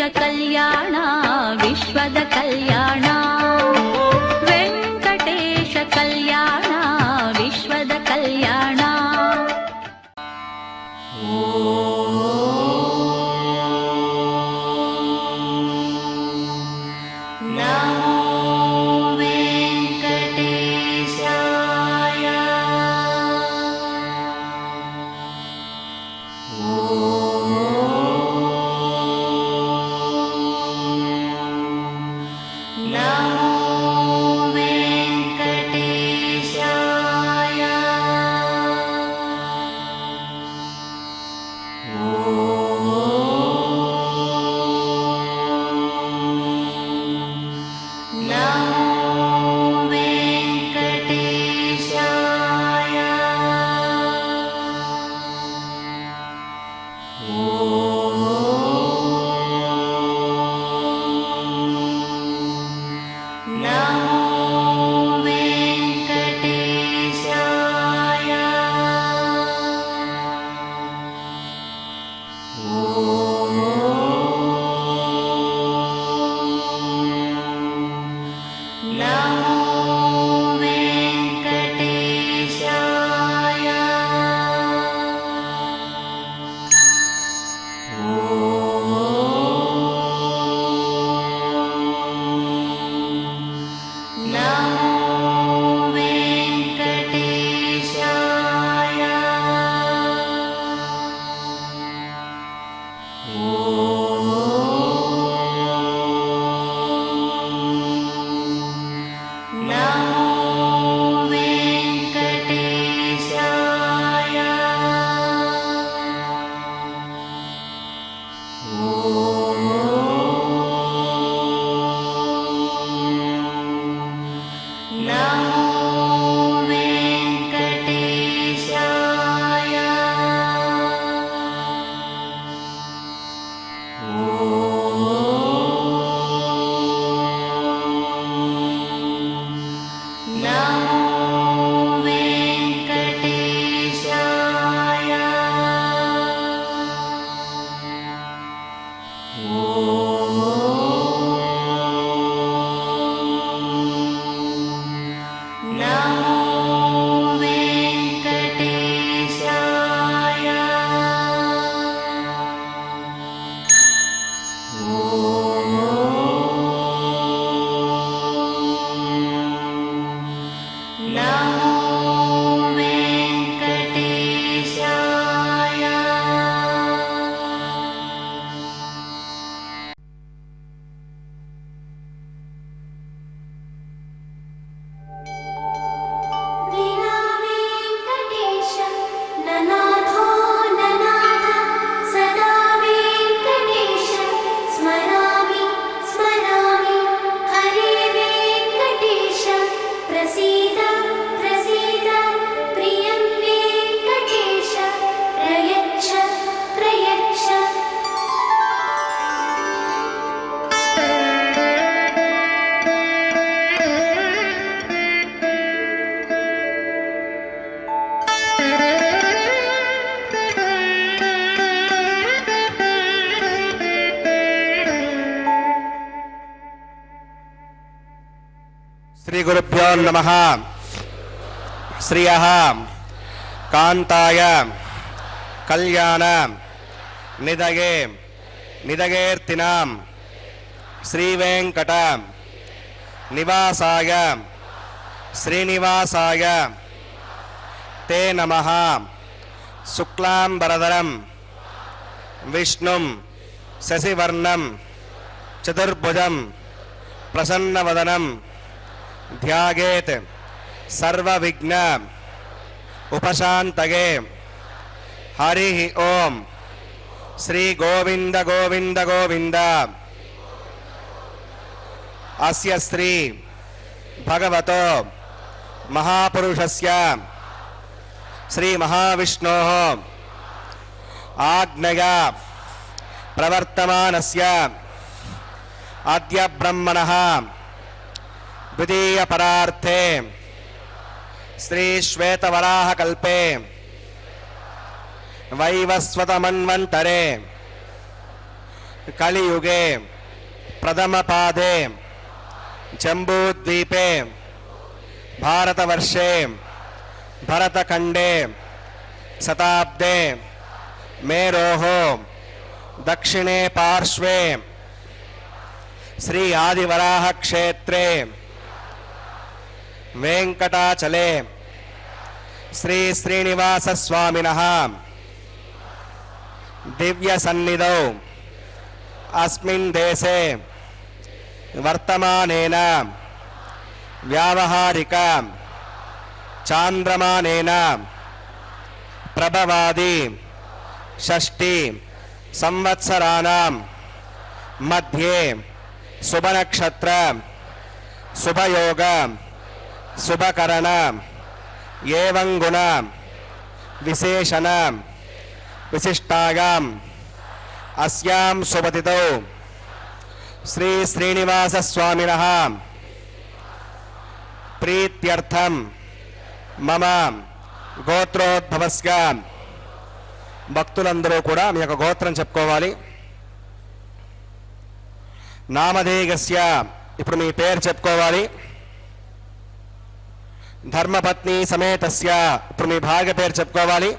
ಕಲ್ಯಾಣ ವಿಶ್ವದ ಕಲ್ಯಾಣ ವೆಂಕಟೇಶ ಕಲ್ಯಾಣ ವಿಶ್ವದ ಕಲ್ಯಾಣ. ಶ್ರೀ ಗುರುಭ್ಯೋ ನಮಃ. ಶ್ರಿಯಃ ಕಾಂತಾಯ ಕಲ್ಯಾಣ ನಿಧಗೆ ನಿಧಗೇರ್ತಿನಾಂ ಶ್ರೀ ವೆಂಕಟ ನಿವಾಸಾಯ ಶ್ರೀನಿವಾಸಾಯ ತೇ ನಮಃ. ಶುಕ್ಲಾಂಬರಧರಂ ವಿಷ್ಣುಂ ಶಶಿವರ್ಣಂ ಚತುರ್ಭುಜಂ ಪ್ರಸನ್ನವದನಂ ಧ್ಯಾಯೇತ್ ಸರ್ವವಿಘ್ನ ಉಪಶಾಂತಯೇ. ಹರಿ ಓಂ. ಶ್ರೀ ಗೋವಿಂದ ಗೋವಿಂದ ಗೋವಿಂದ. ಅಸ್ಯ ಶ್ರೀ ಭಗವತೋ ಮಹಾಪುರುಷಸ್ಯ ಶ್ರೀ ಮಹಾವಿಷ್ಣೋಃ ಆಜ್ಞೆಯ ಪ್ರವರ್ತಮಾನಸ್ಯ ಅದ್ಯ ಬ್ರಹ್ಮಣಃ ದ್ವಿತೀಯ ಪರಾರ್ಥೆ ಶ್ರೀ ಶ್ವೇತವರಾಹ ಕಲ್ಪೆ ವೈವಸ್ವತ ಮನ್ವಂತರೆ कलियुगे प्रथमपादे जम्बूद्वीपे भारतवर्षे भरतखण्डे शताब्दे मेरोः दक्षिणे पार्श्वे श्री आदिवराह क्षेत्रे वेंकटाचले श्री श्रीनिवास स्वामिनः दिव्य सन्निधौ अस्मिन् देशे वर्तमानेन व्यावहारिक चांद्रमानेन प्रभवादि षष्टि संवत्सराणां मध्ये शुभनक्षत्र शुभयोग शुभकरण एवं गुण विशेषण विशिष्टायाम् अस्यां शुभतिथौ श्री श्रीनिवास स्वामिनः प्रीत्यर्थं मम గోత్రోద్భవస్య భక్తులందరూ కూడా మీ యొక్క గోత్రం చెప్పుకోవాలి. నామధేయస్య ఇప్పుడు మీ పేరు చెప్పుకోవాలి. ధర్మపత్ని సమేతస్య ఇప్పుడు మీ భార్య పేరు చెప్పుకోవాలి.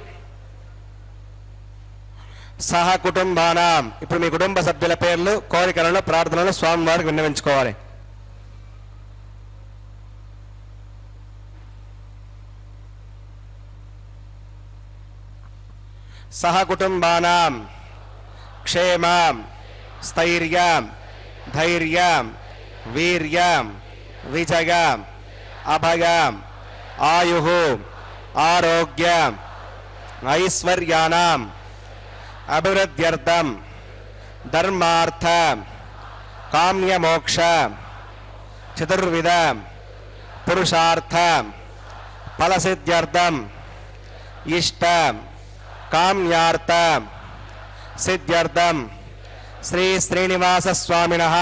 సహ కుటుంబానాం ఇప్పుడు మీ కుటుంబ సభ్యుల పేర్లు కోరికలను ప్రార్థనలు స్వామివారికి విన్నవించుకోవాలి. सह कुटुंबानां क्षेमं स्थैर्यं धैर्यं वीर्यं विजयं अभयं आयुः आरोग्यं ऐश्वर्याणाम् अभिवृद्ध्यर्थं धर्मार्थ काम्यमोक्ष चतुर्विध पुरुषार्थ फलसिद्ध्यर्थं इष्ट काम्यार्थ सिद्ध्यर्थं श्री श्रीनिवास स्वामिनः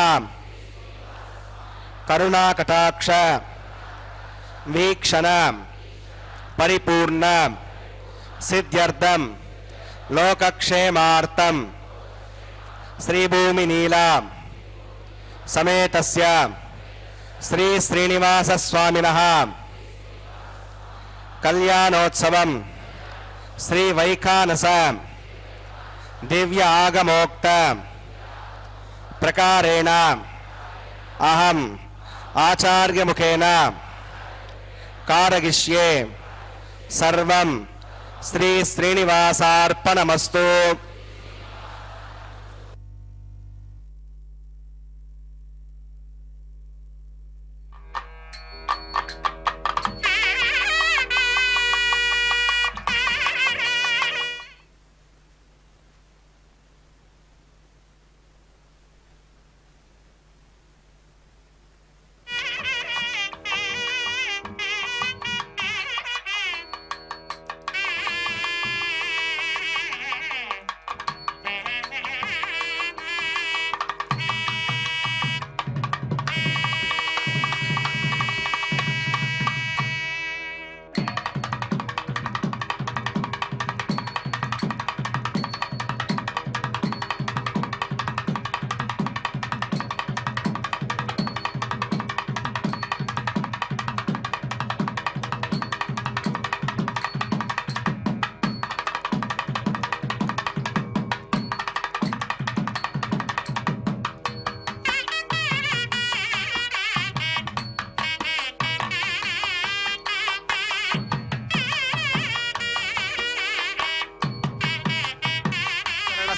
करुणाकटाक्ष वीक्षण परिपूर्ण सिद्ध्यर्थं लोकक्षेमार्थं श्रीभूमिनीला समेतस्य श्री श्रीनिवास स्वामिनः कल्याणोत्सवं श्री वैखानस दिव्य आगमोक्त प्रकारेण अहम आचार्य मुखेन कारयिष्ये सर्वं श्री श्रीनिवासार्पणमस्तु.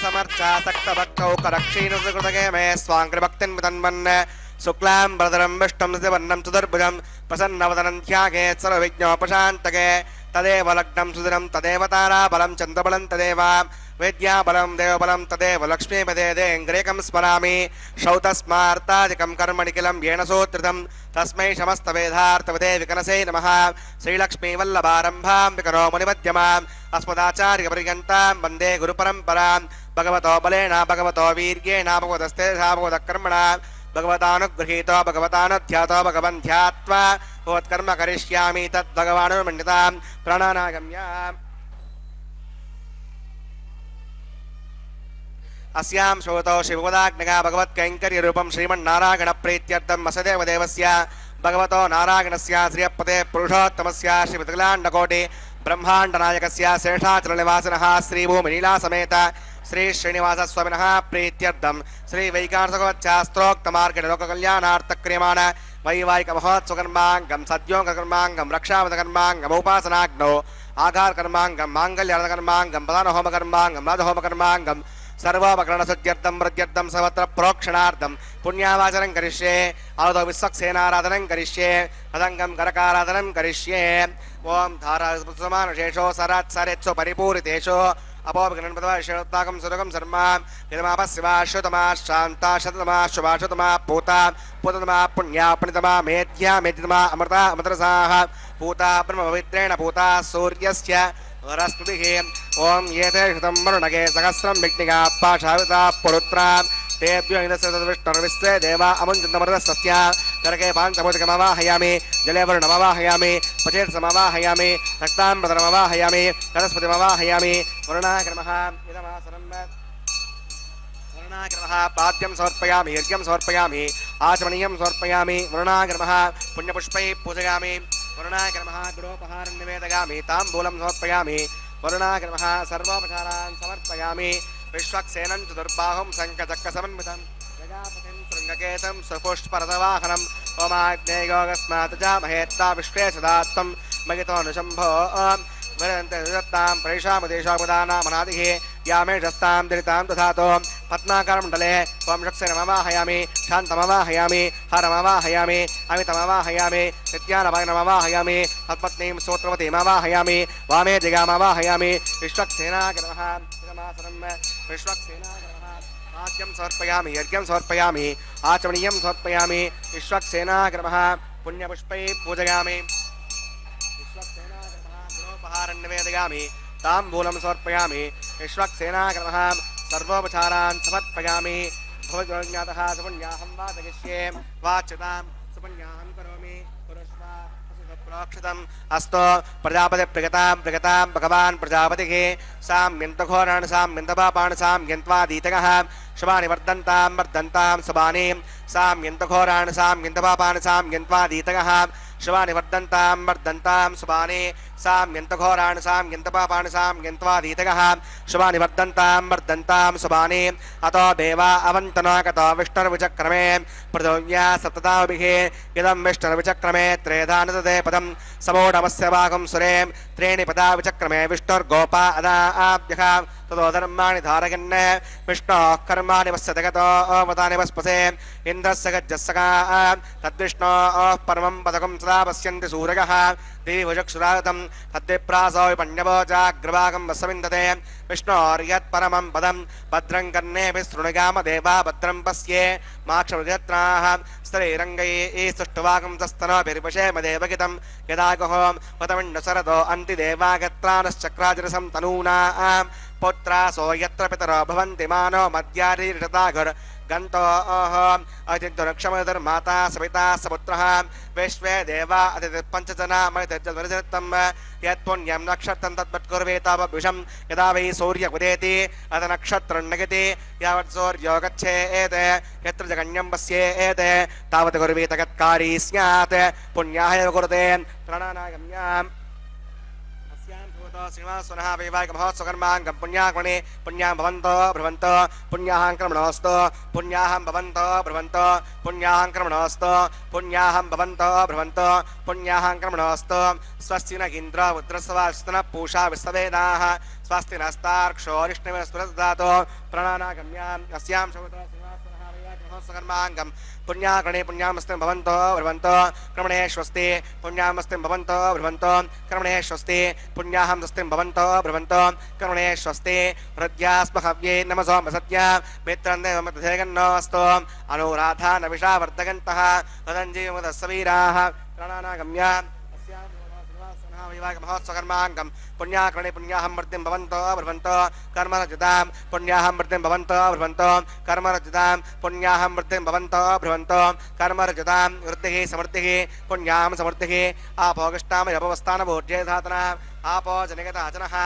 समर्थासक्तभक्तौ करक्षीणुकृतगे मे स्वाङ्कृभक्तिं तन्वन् शुक्लां वरदरं विष्णुं शिवर्णं चतुर्भुजं प्रसन्नवदनं ध्यायेत् सर्वविघ्नोपशान्तके तदेव लग्नं सुदिनं तदेव ताराबलं चन्द्रबलं तदेव विद्याबलं देवबलं तदेव लक्ष्मीपदे देङ्ग्रेकं स्मरामि श्रौतस्मार्तादिकं कर्मणि किलं येन सूत्रितं तस्मै समस्तवेदार्थवदे विकनसे नमः. श्रीलक्ष्मीवल्लभारम्भां विकरो मुनिमध्यमाम् अस्मदाचार्यपर्यन्तां वन्दे गुरुपरम्परां भगवतो बलेन भगवतो वीर्येण भगवतस्ते भगवतकर्मणा भगवतानुगृहीतो भगवतानुध्यातो भगवन् ध्यात्वा भगवत्कर्म करिष्यामि तद्भगवानुर्मन्यतां प्राणानागम्य अस्यां श्रोतो शिवपदाग्नगा भगवत्कैङ्कर्यरूपं श्रीमन्नारायणप्रीत्यर्थं वसुदेव देवस्य भगवतो नारायणस्य श्रियपदे पुरुषोत्तमस्य श्रीवितलाण्डकोटि ब्रह्माण्डनायकस्य शेषाचलनिवासिनः श्रीभूमिलीलासमेत श्री श्रीनिवासस्वामिनः प्रीत्यर्थं श्रीवैकार्षकोच्चास्त्रोक्तमार्गलोककल्याणार्थक्रियमाण वैवाहिकमहोत्सवकर्माङ्गं सद्योगकर्माङ्गं रक्षावतकर्माङ्गं आघारकर्माङ्गं माङ्गल्यार्थकर्माङ्गं प्रधानहोमकर्माङ्गं राजहोमकर्माङ्गं सर्वोपकरणशुद्ध्यर्थं वृद्ध्यर्थं सर्वत्र प्रोक्षणार्थं पुण्यावाचनं करिष्ये अवधो विश्वक्सेनाराधनं करिष्ये हदङ्गं करकाराधनं करिष्ये ओं धारासमानशेषो सरात्सरेत्सु परिपूरितेषु अपोपगणपदवाशोत्ताकं सुरगं शर्मा यदमापस्यवा श्रुतमा शान्ता शततमा शुभाशुतमा पूता पूततमा पुण्या पुण्यतमा मेध्या मेध्यतमा अमृता अमृतरसाः पूता ब्रह्मपवित्रेण पूता सूर्यस्य रश्मिभिः ओं येते शतं वरुणगे सहस्रं विघ्निका पाशाविता पुरुत्रा तेभ्यो विष्णुर्विश्वे देवा अमुञ्चन्दमृतस्तस्य नरके पाञ्चभूतिकमवाहयामि जले वरुणमवाहयामि पचेत्समवाहयामि रक्ताम्बरमवाहयामि सरस्वतीमवाहयामि वरुणाक्रमः इदमासनं वरुणाक्रमः पाद्यं समर्पयामि यज्ञं समर्पयामि आचमनीयं समर्पयामि वरुणाक्रमः पुण्यपुष्पैः पूजयामि वरुणाक्रमः गुडोपहारं निवेदयामि ताम्बूलं समर्पयामि वरुणाक्रमः सर्वोपचारान् समर्पयामि विश्वक्सेनं चतुर्बाहुं शङ्खचक्रसमन्वितं प्रजापतिं शृङ्गकेतं सुपुष्परथवाहनम् ओमाग्नेयोगस्मात् च महेत्ता विश्वे सदात्तं मगितोऽनुशम्भो वरन्तं प्रेषामुदेशामुदानामनादिः यामेशस्तां दरितां दधातो पद्माकारमण्डले त्वं शक्सेनमवाहयामि शान्तमवाहयामि हरमवाहयामि अमितमवाहयामि नित्यानवायनमवाहयामि तत्पत्नीं स्तोत्रवतीमवाहयामि वामे जिगामवाहयामि विश्वक्सेनाग्रमः विश्वक्सेनाग्रमः आद्यं समर्पयामि यज्ञं समर्पयामि आचमनीयं समर्पयामि विश्वक्सेनाग्रमः पुण्यपुष्पैः पूजयामि निवेदयामि ताम्बूलं समर्पयामि विश्वक्सेनाक्रमः सर्वोपचारान् समर्पयामि भवज्ञातः सुपुण्याहं वादयिष्ये वाच्यतां सुपुण्याहं करोमि प्रोक्षितम् अस्तु प्रजापति प्रगतां भगवान् प्रजापतिः साम्यन्तघोरान् साम्यन्तपापान् साम्यन्त्वादीतकः शुभानि वर्धन्तां शुभानि साम्यन्तघोरान् साम्यन्तपापान् साम्यन्त्वादीतकः शुभानि वर्धन्तां शुभानि साम्यन्तघोरान् साम्यन्तपापान् साम्यन्त्वादीतकः शुभानि वर्धन्तां शुभानि अतो देवा अवन्तनाकतो विष्णुर्विचक्रमे पृथिव्या सप्तताभिः इदं विष्णुर्विचक्रमे त्रेधानदते पदं समोढमस्य वागं सुरे त्रीणि पदा विचक्रमे विष्णुर्गोपा अदाभ्यः ततो धर्माणि धारयन् विष्णोः कर्माणि वस्य जगतो मतानि वस्पसे इन्द्रस्य गज्जस्सका तद्विष्णोः परमं पदकं सदा पश्यन्ति सूरयः देवचक्षुरागतं तद्विप्रासो विपण्यवोचाग्रभागं वसविन्दते विष्णोर्यत्परमं पदं भद्रं कर्णेभिः शृणुयाम देवा भद्रं पश्ये माक्षमृगत्राः स्त्रीरङ्गैः सुष्ठुवागं तस्तनोभिर्वशेम देवगितं यदागहो वतमिण्डसरदो अन्तिदेवागत्रानश्चक्राजरसं तनूनां पुत्रासो यत्र पितरो भवन्ति मानो मद्यारीरिषताघुर् गन्तो अतिर्क्षमधर्माता सविता सपुत्रः विश्वे देवा अतिपञ्चजना मयितर्जत्वं यत्पुण्यं नक्षत्रं तद्वत्कुर्वेतावद्विषं यदा वै सूर्यमुदेति अथ नक्षत्रं नगति यावत् सूर्यो गच्छेत् यत्र जगन्यं पश्येत् तावत् कुर्वेत गत्कारी स्यात् पुण्याय कुरुते प्रणनागम्याम् श्रीनिवासुनः वैवाहिकमहोत्सवकर्माङ्गं पुण्याकर्णे पुण्यां भवन्तो ब्रुवन्तो पुण्याहं क्रमणोऽस्तु पुण्याहं भवन्तो ब्रुवन्तो पुण्याहं क्रमणोऽस्तु पुण्याहं भवन्तो ब्रुवन्तो पुण्याहं क्रमणोऽस्तु स्वस्ति न इन्द्र रुद्रस्वास्तनः पूषा विश्ववेदाः स्वस्ति नस्तार्क्षो रिष्णुस्पृददातो प्रणनागम्याम् अस्यां श्रोतो श्रीनिवासुनः वैवाहिकमहोत्सवकर्माङ्गं पुण्याकर्णे पुण्यामस्तिं भवन्तो ब्रुवन्तो क्रमणे स्वस्ति पुण्यामस्तिं भवन्तो ब्रुवन्तो क्रमणे स्वस्ति पुण्याहं स्वस्तिं भवन्तो ब्रुवन्तो क्रमणे स्वस्ति हृद्यास्महव्ये नमसो सत्या मित्रन्देवमतधेगन्नोऽस्तु अनुराधा नविषा वर्धगन्तः तदञ्जीवमतस्वीराः प्रणनागम्या वैवाहिकमहोत्सवकर्माङ्गं पुण्याकर्णे पुण्याहं वृद्धिं भवन्तो ब्रुवन्तो कर्मरजितां पुण्याहं वृद्धिं भवन्तो ब्रुवन्तो कर्मरजितां पुण्याहं वृद्धिं भवन्तो ब्रुवन्तो कर्मरजितां वृद्धिः समृद्धिः पुण्याहं समृद्धिः आपोगष्टामयपवस्थानभोज्ये धातनः आपो जनगताजनः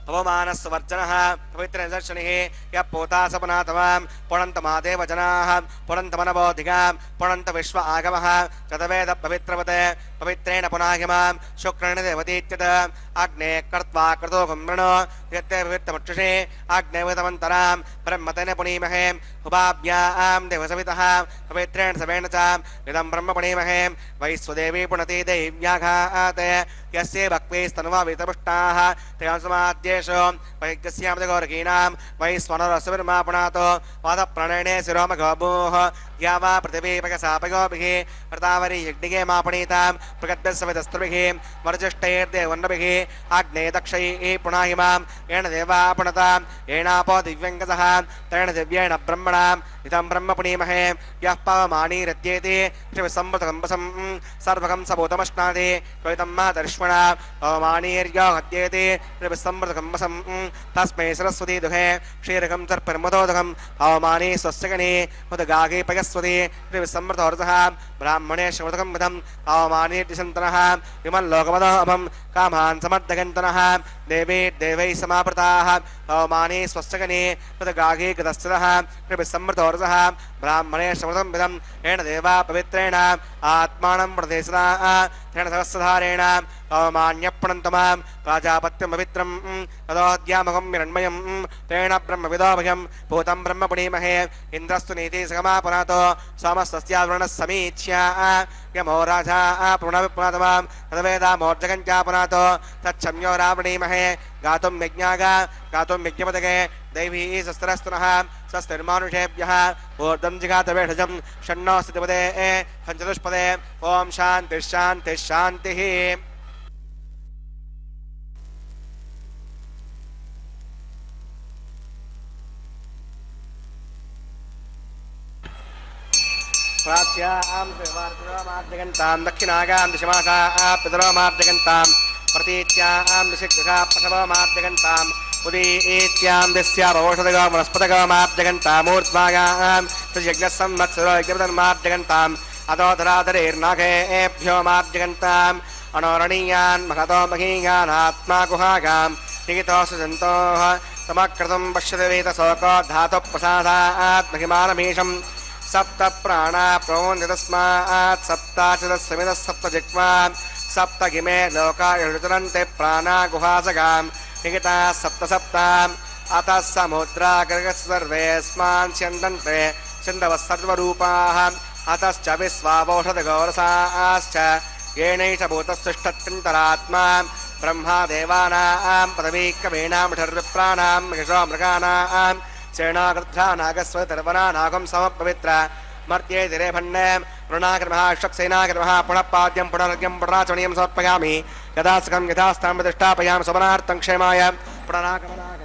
पवमानस्वर्जनः पवित्रनिदर्शनिः यः पोतासपनातवां पुणन्तमादेव जनाः पुणन्तमनबोधिगां पुणन्त विश्व आगमः चतवेद पवित्रवते पवित्रेण पुनाहिमां शुक्रेण देवतीत्यत अग्ने कर्त्वा कृतो गुम्रणो यत्ते पवित्रमक्षुषे अग्नेवितमन्तरां ब्रह्मतेन पुनीमहे उपाभ्यां देवसवितः पवित्रेण सवेन च इदं ब्रह्म पुनीमहे वैश्वदेवी पुनति दैव्याघाते यस्य भक्तिस्तनुवा वितपुष्टाः तयांसमाद्येषु वैज्ञस्यामृतगौरकीनां वैश्वनरसविर्मापणातो वादप्रणयने शिरोमगोभूः या वा पृथिवीपयसापयोभिः प्रतावरी यज्ञिके मापणीतां प्रगद्यस्सवितस्त्रुभिः वरजिष्ठैर्देवन्नभिः आग्नेय दक्षैः पुनाहिमां येन देवा पुनतां येनापो दिव्यङ्गसः तेन दिव्येण ब्रह्मणाम् इदं ब्रह्म पुनीमहे यः पवमानीरत्येति शिवसम्मृतकम्बसं सर्वकं सबूतमश्नाति त्वैतं महदर्श्वणा पवमानीर्यो हत्येति शिवसम्मृतकम्बसं तस्मै सरस्वती दुहे क्षीरकं सर्पर्मदोदकं पवमानी स्वस्यगणे मुदगागे पयस्वती शिवसम्मृतोर्जः ब्राह्मणे श्रमृतकं विधं पवमानीर्दिशन्तनः विमल्लोकमदोभं कामान् समर्दगन्तनः देवी देवैः समावृताः पवमानी स्वस्यगणे मुदगागे गतस्थितः शिवसम्मृतोर्जः ब्राह्मणे श्रमृतं विधं येन देवा पवित्रेण आत्मानं प्रदेशना तेन सहस्रधारेण पवमान्यप्रणन्तमां प्राजापत्यं पवित्रं तदोद्यामकं हिरण्मयं तेन ब्रह्मविदोभयं भूतं ब्रह्म पुनीमहे इन्द्रस्तु नीति सगमापुनातो सोमस्तस्यावरुणः समीच्य यमो राजा पुनः तदवेदामोर्जगञ्चापुनातो तच्छम्यो रावणीमहे गातुं यज्ञागा गातुं यज्ञपदगे दैवी शस्त्रस्तुनः स्वस्तिर्मानुषेभ्यः ऊर्ध्वं जिघातवेषजं षण्णो स्थितिपदे पञ्चदुष्पदे ॐ शान्तिः शान्तिः शान्तिः प्राच्यां शिवार्तिरोमार्जगन्तां दक्षिणागां दिशमासाः पितरोमार्जगन्तां प्रतीच्यां दिशिग्रहा पशवमार्जगन्तां उदीत्यां दिस्यावौषधगो वनस्पतगोमार्जगन्तामूर्ध्वागां यज्ञसंवत्सरो यज्ञपदन्मार्जगन्ताम् अतोधराधरेर्नागेभ्यो मार्जगन्ताम् अनोरणीयान् महतो महीयान् आत्मा गुहागां निहितोऽसु सन्तोः तमकृतं पश्यति वेतशोको धातुः प्रसादात् महिमानमीशम् सप्त प्राणा प्रोन्ति तस्मात् सप्ताचिदस्समितः सप्त जिह्वा सप्त इमे लोका युचरन्ते प्राणा गुहासगां निहिताः सप्त सप्ताम् अतः समुद्रा गर्गः सर्वेऽस्मान् स्यन्दन्ते सिन्धवः सर्वरूपाः अतश्च विश्वावौषधगौरसाश्च येनैष भूतस्तिष्ठत्यन्तरात्मा ब्रह्मा देवानां पदवीकवीनां षड्विप्राणां महिषो मृगाणां सेनाकृद्धा नागस्वतर्वना नागं समपवित्र मर्त्ये दिरेभन्ने ऋणाकृमः षक्सेनाकृमः पुनः पाद्यं पुनरर्घ्यं पुनराचरणीयं समर्पयामि यदा सुखं यथास्थां प्रतिष्ठापयामि सुमनार्थं क्षेमाय पुनरागमनागता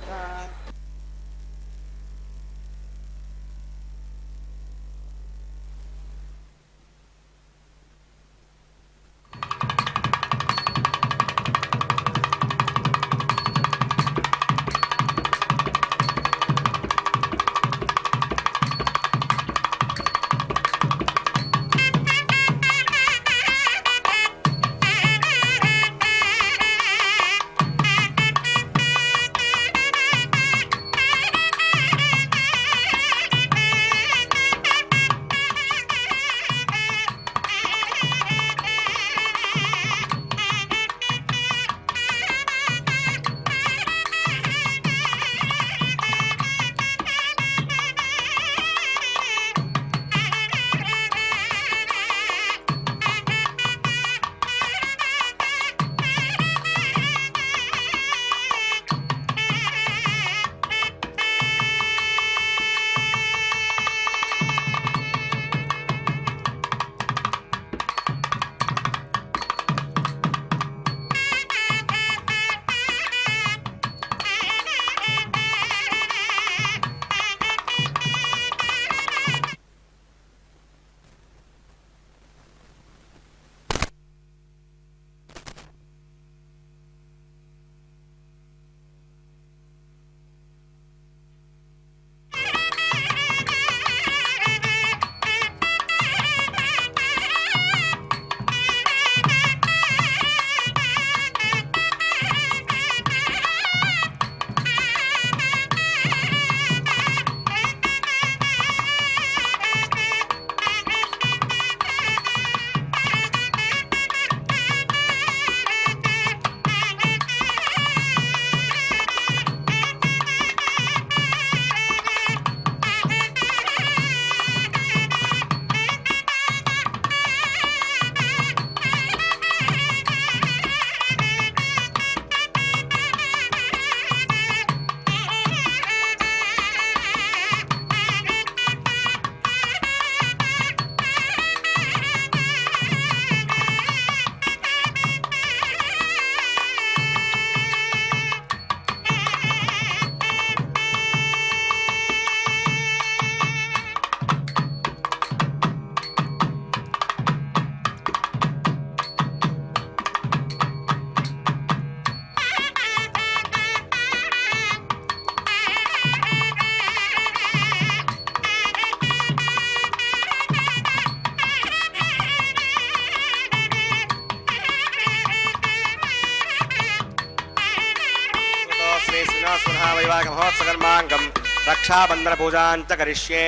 श्री श्रीनिवासपुरः वैवाहिकमहोत्सवकर्माङ्गं रक्षाबन्धनपूजां च करिष्ये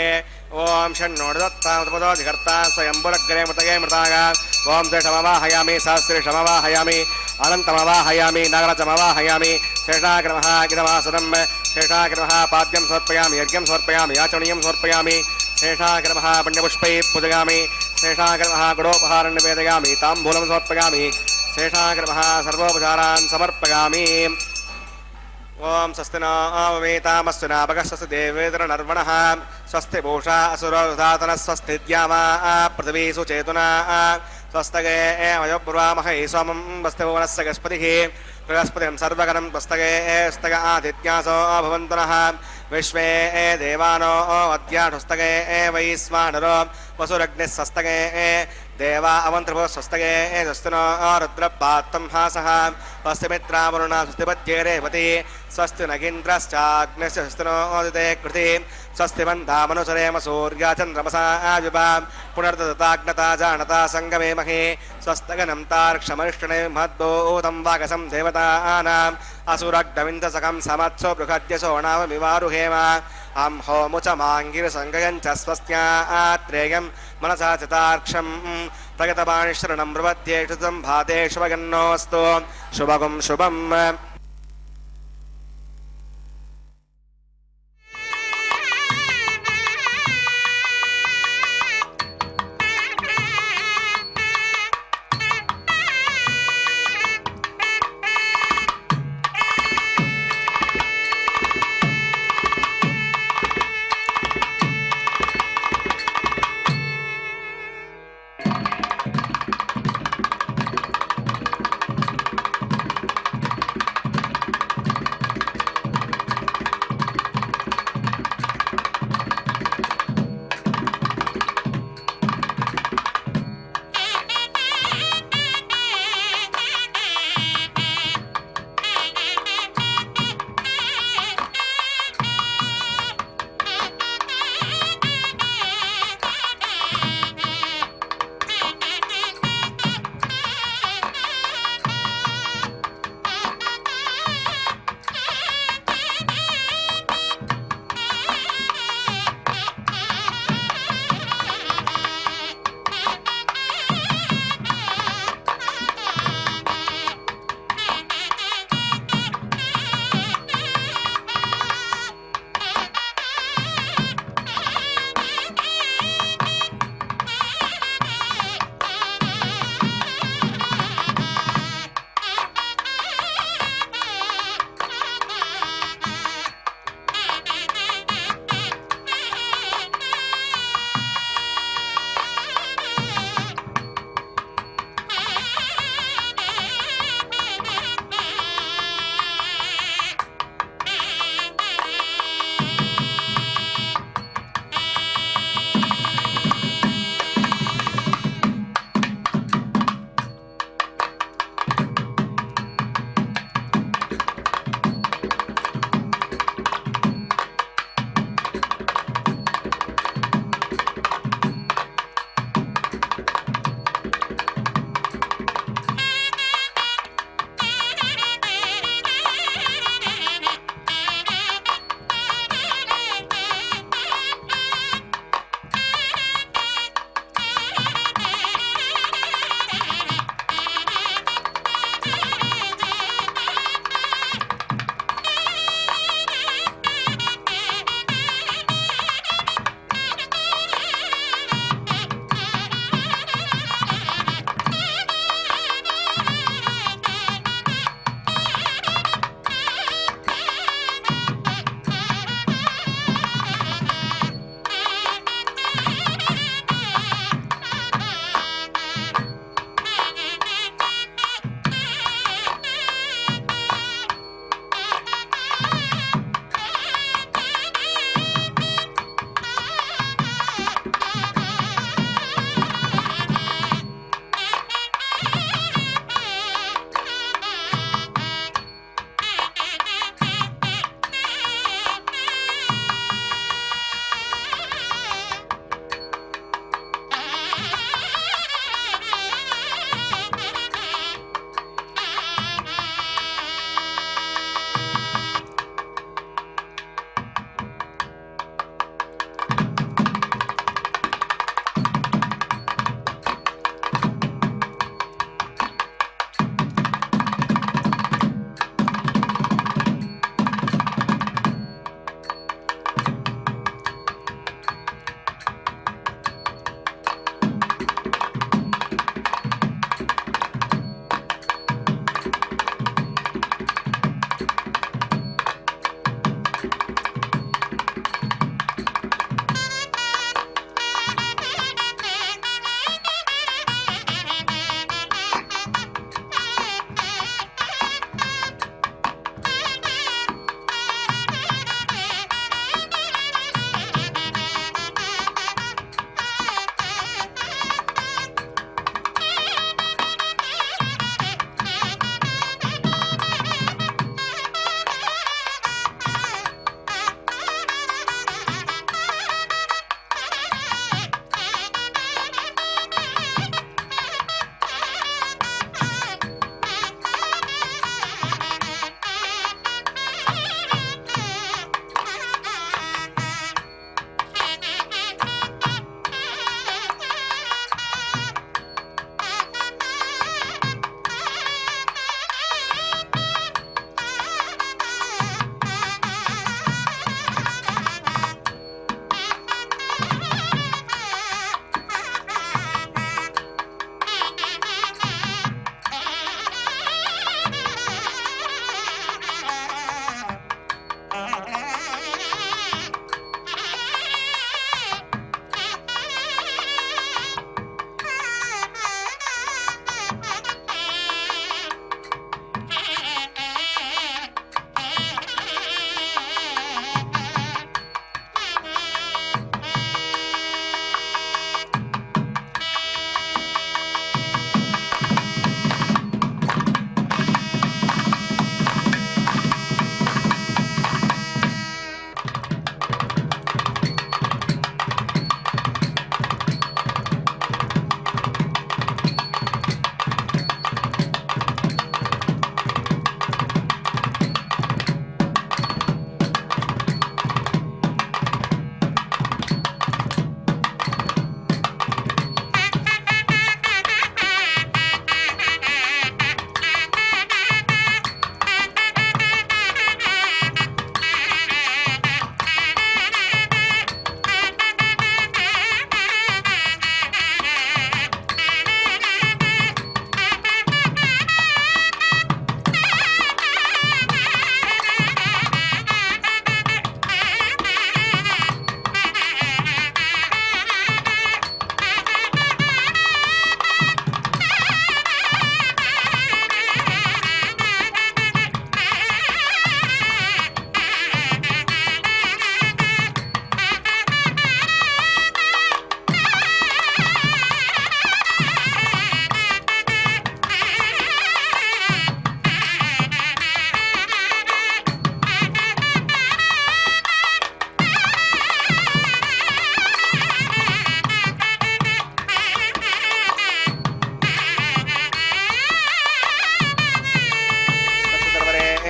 ओम षण्णोर्दत्तामुपदोधिकर्ता स्वयंबुलग्रे मृतये मृतागा ओम शेषमवाहयामि सहस्रे शमवाहयामि अनन्तमवाहयामि नागराजमवाहयामि शेषाग्रमः गिरवासनं शेषाग्रमः पाद्यं समर्पयामि यज्ञं समर्पयामि आचमनीयं समर्पयामि शेषाग्रमः पुण्यपुष्पैः पूजयामि शेषाग्रमः गुडोपहारं निवेदयामि ताम्बूलं समर्पयामि शेषाग्रमः सर्वोपचारान् समर्पयामि ओम स्वस्ति नो वेतामस्तु नाभगस्वस्ति देवेन्द्र नर्वणः स्वस्ति भूषा असुरधातनः स्वस्ति द्यावा पृथिवी सुचेतुना स्वस्तगे वयोब्रुवामहे सोमं वस्ति भुवनस्य गस्पतिः बृहस्पतिं सर्वगणं स्वस्तगे स्तग आदित्यासो भवन्तु नः विश्वे देवानो अद्याढुस्तगे वैश्वानरो वसुरग्निः स्वस्तगे देवा अवन्त्रभो स्वस्तगे स्वस्तिनो रुद्रपात्रं हासः स्वस्ति मित्रावरुणा स्वस्ति पद्ये रेवती स्वस्ति नगीन्द्रश्चाग्निश्च स्वस्तिनो उदिते कृति स्वस्ति बन्धामनुसरेम सूर्या चन्द्रमसा विभा पुनर्दताग्नता जानता सङ्गमे महे स्वस्तगनं तार्क्षमरिष्टने महद्भूतं वागसं देवतानाम् असुरग्नविन्दसकं समत्सो बृहद्यसो नाममिवारुहेम अं होमुचमाङ्गिरसङ्गयञ्च स्वस्त्यात्रेयं मनसा चितार्क्षं प्रगतवाणिशरणं प्रपद्येषु सम्भातेषु वगन्नोऽस्तु शुभगुं शुभम्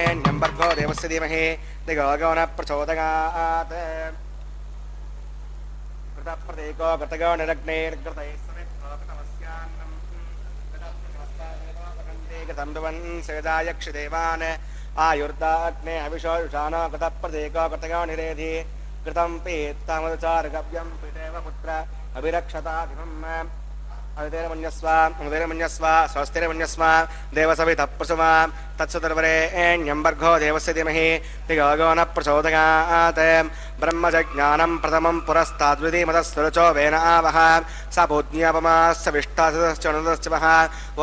वरेण्यम्बर्गो देवस्य धीमहि दिगो न प्रचोदयात् कृतप्रतीको गतगो निरग्नेर्गतैः समित्रोगतमस्यान्नम् गतं दुवन् सेदायक्षिदेवान् आयुर्दाग्ने हविषो युषानो गतप्रतीको गतगो निरेधि कृतं पीत्तामनुचारगव्यं पीतेव पुत्र अभिरक्षताधिमम् अवितेरमन्यस्व स्वस्तिरमन्यस्व देवसवितः प्रसुमा तत्सुतर्वरेण्यम्बर्गो देवस्य धीमहि दिगो न प्रचोदयात् ब्रह्मजज्ञानं प्रथमं पुरस्ताद्विधिमतस्तुरुचो वेन आवह स भूज्ञापमास्य विष्टासश्च नुदश्च वः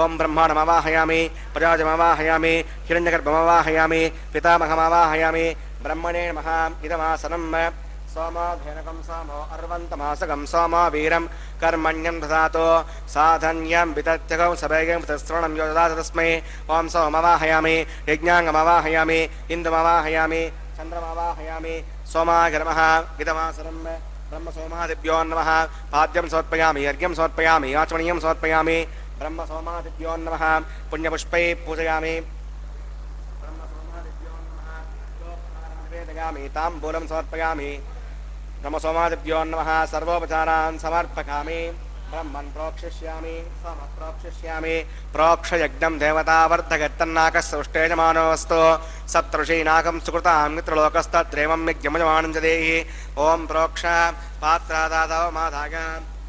ॐ ब्रह्माणमवाहयामि प्रजाजमवाहयामि हिरण्यगर्भमवाहयामि पितामहमवाहयामि ब्रह्मणे नमः इदमासनम् सोमोऽधेनकं सोमो अर्वन्तमासकं सोमो वीरं कर्मण्यं दधातु साधन्यं वितत्यकं सभैगं तस्रणं यो ददातु तस्मै ॐ सोमवाहयामि यज्ञाङ्गमवाहयामि इन्दुमवाहयामि चन्द्रमवाहयामि सोमाघर्मः इदमासनं ब्रह्मसोमादिभ्यो नमः पाद्यं समर्पयामि अर्घ्यं समर्पयामि आचमनीयं समर्पयामि ब्रह्मसोमादिभ्यो नमः पुण्यपुष्पैः पूजयामि ब्रह्मसोमादिभ्यो नमः निवेदयामि ताम्बूलं समर्पयामि ब्रह्मसोमादिभ्यो नमः सर्वोपचारान् समर्पयामि ब्रह्मन् प्रोक्षिष्यामि समप्रोक्षिष्यामि प्रोक्षयज्ञं देवतावर्धगत्तन्नाकस्सृष्टेजमानोऽस्तु सप्तऋषीनाकं सुकृतां मित्रलोकस्तद्रेमं यज्ञमजमानं च देहि ॐ प्रोक्ष पात्रादातव माधाग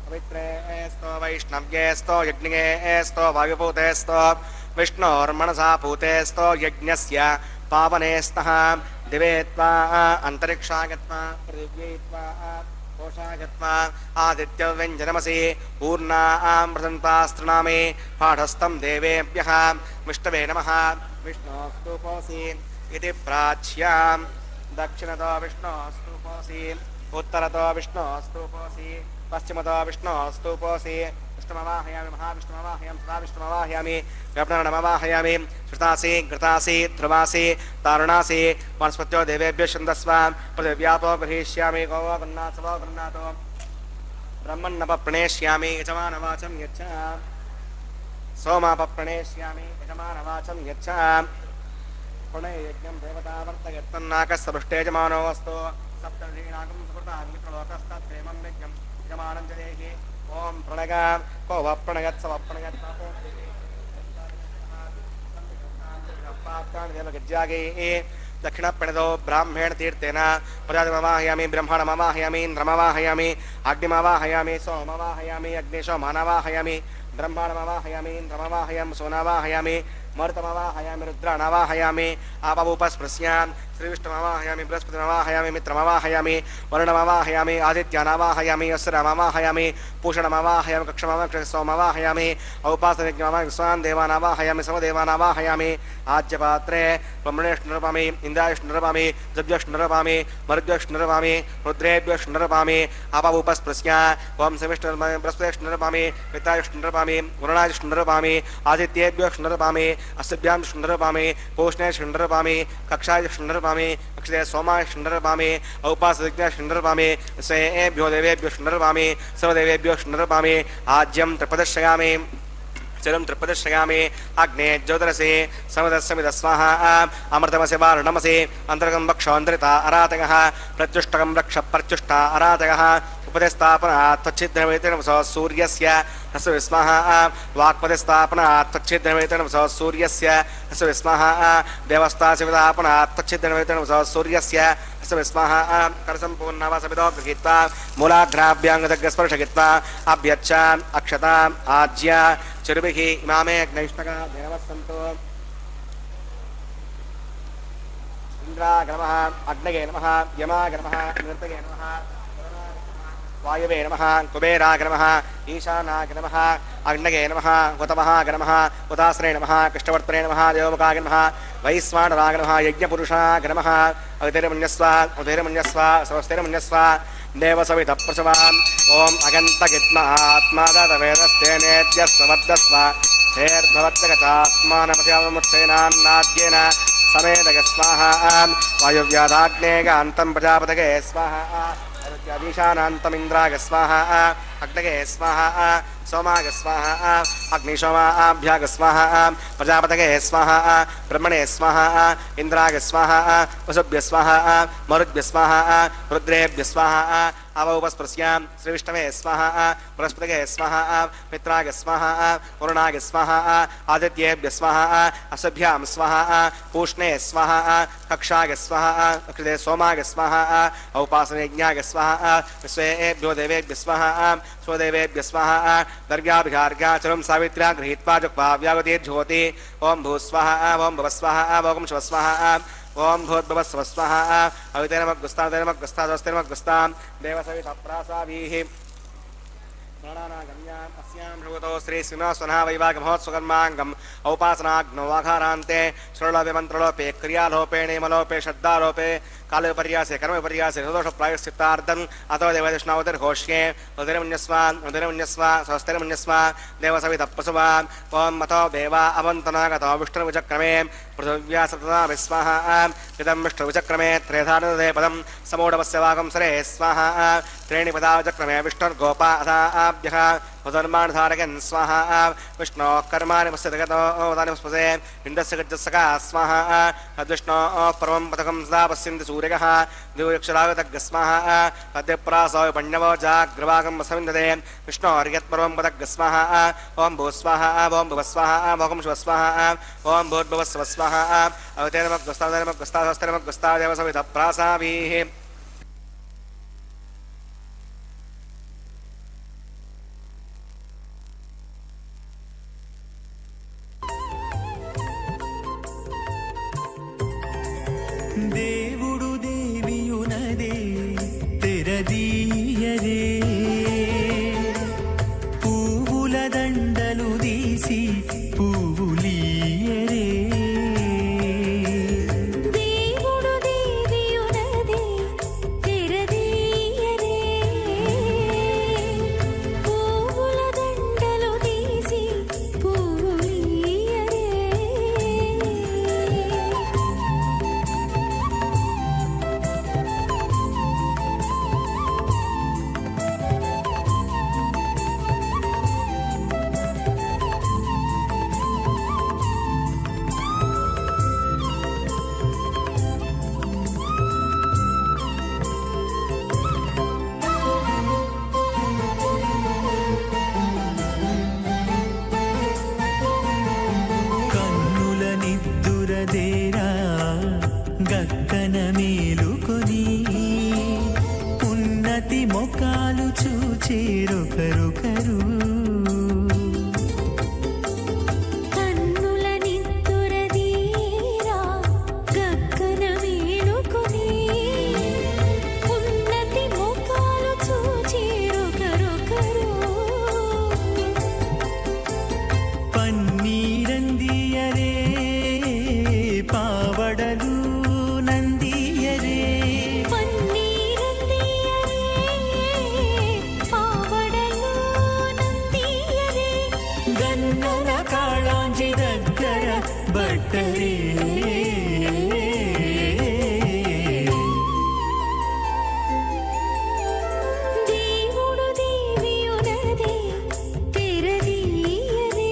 पवित्रेस्तो वैष्णव्येस्तो यज्ञेस्तो वायुपूतेस्तो विष्णोर्मनसा पूतेस्तो यज्ञस्य पावनेस्तः दिवे त्वा अन्तरिक्षागत्वा पृथिव्यै कोशागत्वा आदित्यव्यञ्जनमसि पूर्णामृतन्तास्तृणामि पाठस्थं देवेभ्यः विष्णवे नमः विष्णोस्तुपोऽसि इति प्राच्यां दक्षिणतो विष्णोस्तुपोऽसि उत्तरतो विष्णोस्तुपोऽसि पश्चिमतो विष्णोस्तुपोऽसि विष्णुमवाहयामि महाविष्णुमवाहयामि सदा विष्णुमवाहयामि व्यापनमवाहयामि श्रुतासि घृतासि ध्रुवासि तारुणासि वनस्पत्यो देवेभ्यो छन्दस्व पृथिव्यापो गृहीष्यामि गोवो गन्नाथवो गन्नाथो ब्रह्मन्नपप्रणेष्यामि यजमानवाचं यच्छ सोमापप्रणेष्यामि यजमानवाचं यच्छ प्रणययज्ञं देवतावर्तयत्तन्नाकस्सपृष्टेजमानोऽस्तु सप्तर्षीणाकं सुकृतां मित्रलोकस्तत्प्रेमं यज्ञं यजमानं च देहि ॐ प्रणग को वप्रणगत् सवप्रणगत् दक्षिणप्रणदो ब्राह्मण तीर्थेन प्रजातिमवाहयामि ब्रह्मणमवाहयामि इन्द्रमवाहयामि अग्निमवाहयामि सोमवाहयामि अग्निशोमानवाहयामि ब्रह्मणमवाहयामि इन्द्रमवाहयामि सोनावाहयामि मरुतमवाहयामि रुद्राणवाहयामि आपवुपस्पृश्यां श्रीविष्णुमवाहयामि बृहस्पतिमवाहयामि मित्रमवाहयामि वरुणमवाहयामि आदित्यानवाहयामि अस्सुरमवाहयामि पूषणमवाहयामि कक्षमवाहयामि सोमवाहयामि औपासनिज्ञमवाहयामि स्वान् देवानवाहयामि समदेवानवाहयामि आज्यपात्रे ब्रह्मणेष्णुरपामि इन्द्रायष्णुरपामि जव्यष्णुरपामि मरुद्यष्णुरपामि रुद्रेभ्यष्णुरपामि आपवुपस्पृश्या ॐ सविष्णुरपामि बृहस्पतिष्णुरपामि पितायष्णुरपामि वरुणायष्णुरपामि आदित्येभ्यष्णुरपामि अस्भ्यां शुण्डरपामि पूष्णे शुण्डरपामि कक्षाय शुण्डरपामि अक्षते सोमाय शुण्डरपामि औपासदिज्ञा शुण्डरपामि स्वेभ्यो देवेभ्यो शुण्डरपामि सर्वदेवेभ्यो शुण्डरपामि आज्यं त्रिपदर्शयामि चलं त्रिपदर्शयामि अग्ने ज्योतिरसि समिदस्वाहा अमृतमसि वारुणमसि अन्तर्गं वक्षोऽन्तरिता अरातकः प्रत्युष्टकं रक्ष प्रत्युष्टा अरातकः उपदेस्थापनात् त्वच्छिद्रवेतनवसो सूर्यस्य हस्य विस्मः वाक्पदेस्थापनात् त्वच्छिद्रवेतनवसो सूर्यस्य हस्य विस्मः देवस्ताचिविदापनात् त्वच्छिद्रवेतनवसो सूर्यस्य हस्य विस्मः करसम्पूर्णवसविदो गृहीत्वा मूलाग्राभ्याङ्गदग्रस्पर्शयित्वा अभ्यच्छ अक्षताम् आज्य चिरुभिः इमामे अग्नैष्णका देवः सन्तु इन्द्राग्रमः अग्नये नमः यमाग्रमः नृतये नमः वायुवे नमः कुबेराय नमः ईशानाय नमः अग्नये नमः हुतमहाय नमः हुताश्रये नमः कृष्णवर्त्मने नमः देवमुखाय नमः वैश्वानराय नमः यज्ञपुरुषाय नमः अवितिर्मन्यस्व उदयर्मन्यस्व स्वस्तिर्मन्यस्व देवसवितः प्रसवाम् ॐ अगन्तगित्मात्मादवेदस्तेनेत्यस्ववर्धस्व चेर्भवत्यगतात्मानपत्यावमुत्सेनान्नाद्येन समेतग स्वाहा वायुव्याधाग्नेगान्तं प्रजापतये स्वाहा अदीशानान्तमिन्द्राय स्वाहा अग्नये स्वाहा सोमाय स्वाहा अग्निशोमाभ्याग स्वाहा प्रजापतये स्वाहा ब्रह्मणे स्वाहा इंद्राय स्वाहा वसुभ्य स्वाहा मरुद्भ्य स्वाहा रुद्रेभ्य स्वाहा अवोपस्पृश्यां श्रीविष्णवे स्वाहा बृहस्पतये स्वाहा मित्राय स्वाहा वरुणाय स्वाहा आदित्येभ्य स्वाहा असभ्यां स्वाहा पूष्णे स्वाहा कक्षाय स्वाहा अक्षते सोमाय स्वाहा औपासनयज्ञाय स्वाहा विश्वेभ्यो देवेभ्य स्वाहा स्वदेवेभ्य स्वाहा दर्गाभिघार्घाचरं सावित्र्या गृहीत्वा जुक्त्वा व्यावते ज्योति ओं भूस्वाहा ओं भवस्वाहा ओं शिवस्वाहा ओं भूर्भुवस्वस्वाहा अवितेनमग्गस्तां देवसवितप्रासाभिः प्राणानागम्याम् अस्यां भृगतो श्रीसिंहस्वनः वैवागमहोत्सुकर्माङ्गम् औपासनाग्नौ आघारान्ते श्रलोपे मन्त्रलोपे क्रियालोपे नेमलोपे श्रद्धालोपे कालोपर्यासे कर्मपर्यासे सदोषप्रायश्चित्तार्थम् अतो देवदृष्णावतिर्घोष्ये उदरमुन्यस्व स्वस्तिर्मुन्यस्व देवसवितप्रसुवा ॐ मतो देवा अवन्तनागतो विष्णुविचक्रमे पृथिव्या सतता विस्वाहा इदं विष्णुविचक्रमे त्रेधानदे पदं समूढवस्य वागं सरे स्वाहा त्रीणि पदाचक्रमे विष्णुर्गोपा अथाभ्यः धर्माणधारकन् स्वाहा विष्णोः कर्माणि पश्यतगतो वदानि पुष्पसे इन्द्रस्य गजस्सका स्वाहा तद्विष्णोः परमं पथकं सदा पश्यन्ति सूर्यः दिव्यक्षरागतग् स्वाहा तद्यप्रासो पण्यवो जाग्रवागं वसविन्दते विष्णोर्यत्परमं पथग् स्वाहा ॐ भूस्वाहा ॐ भुवस्वाहा ॐ शिवस्वाहा ॐ भूर्भुवस्वस्वाहा अवतेनमग्गस्तादेवसवितप्रासाभिः దేవుడు దేవియునదే తెరదీయరే పువ్వుల దండలు తీసి పువ్వులీయరే దేవుడు దేవియునదే తెరదీయరే పువ్వుల దండలు తీసి పువ్వులీయరే కన్నుల నిద్దురదేరా గక్కన మేలుకొని ఉన్నతి మొకాలు చూచేరొకరొకరు కన్నుల నిద్దురదీరా గగ్గన మేలుకొని ఉన్నతి ముఖాలు చూచేరొకరొకరు పన్నీరందియరే పావడలు నందియరే పన్నీరందియరే పావడలు నందియరే గన్నల కాళాంజి దగ్గర బట్టరే దేవుడు దేవియునదే తెరదీయరే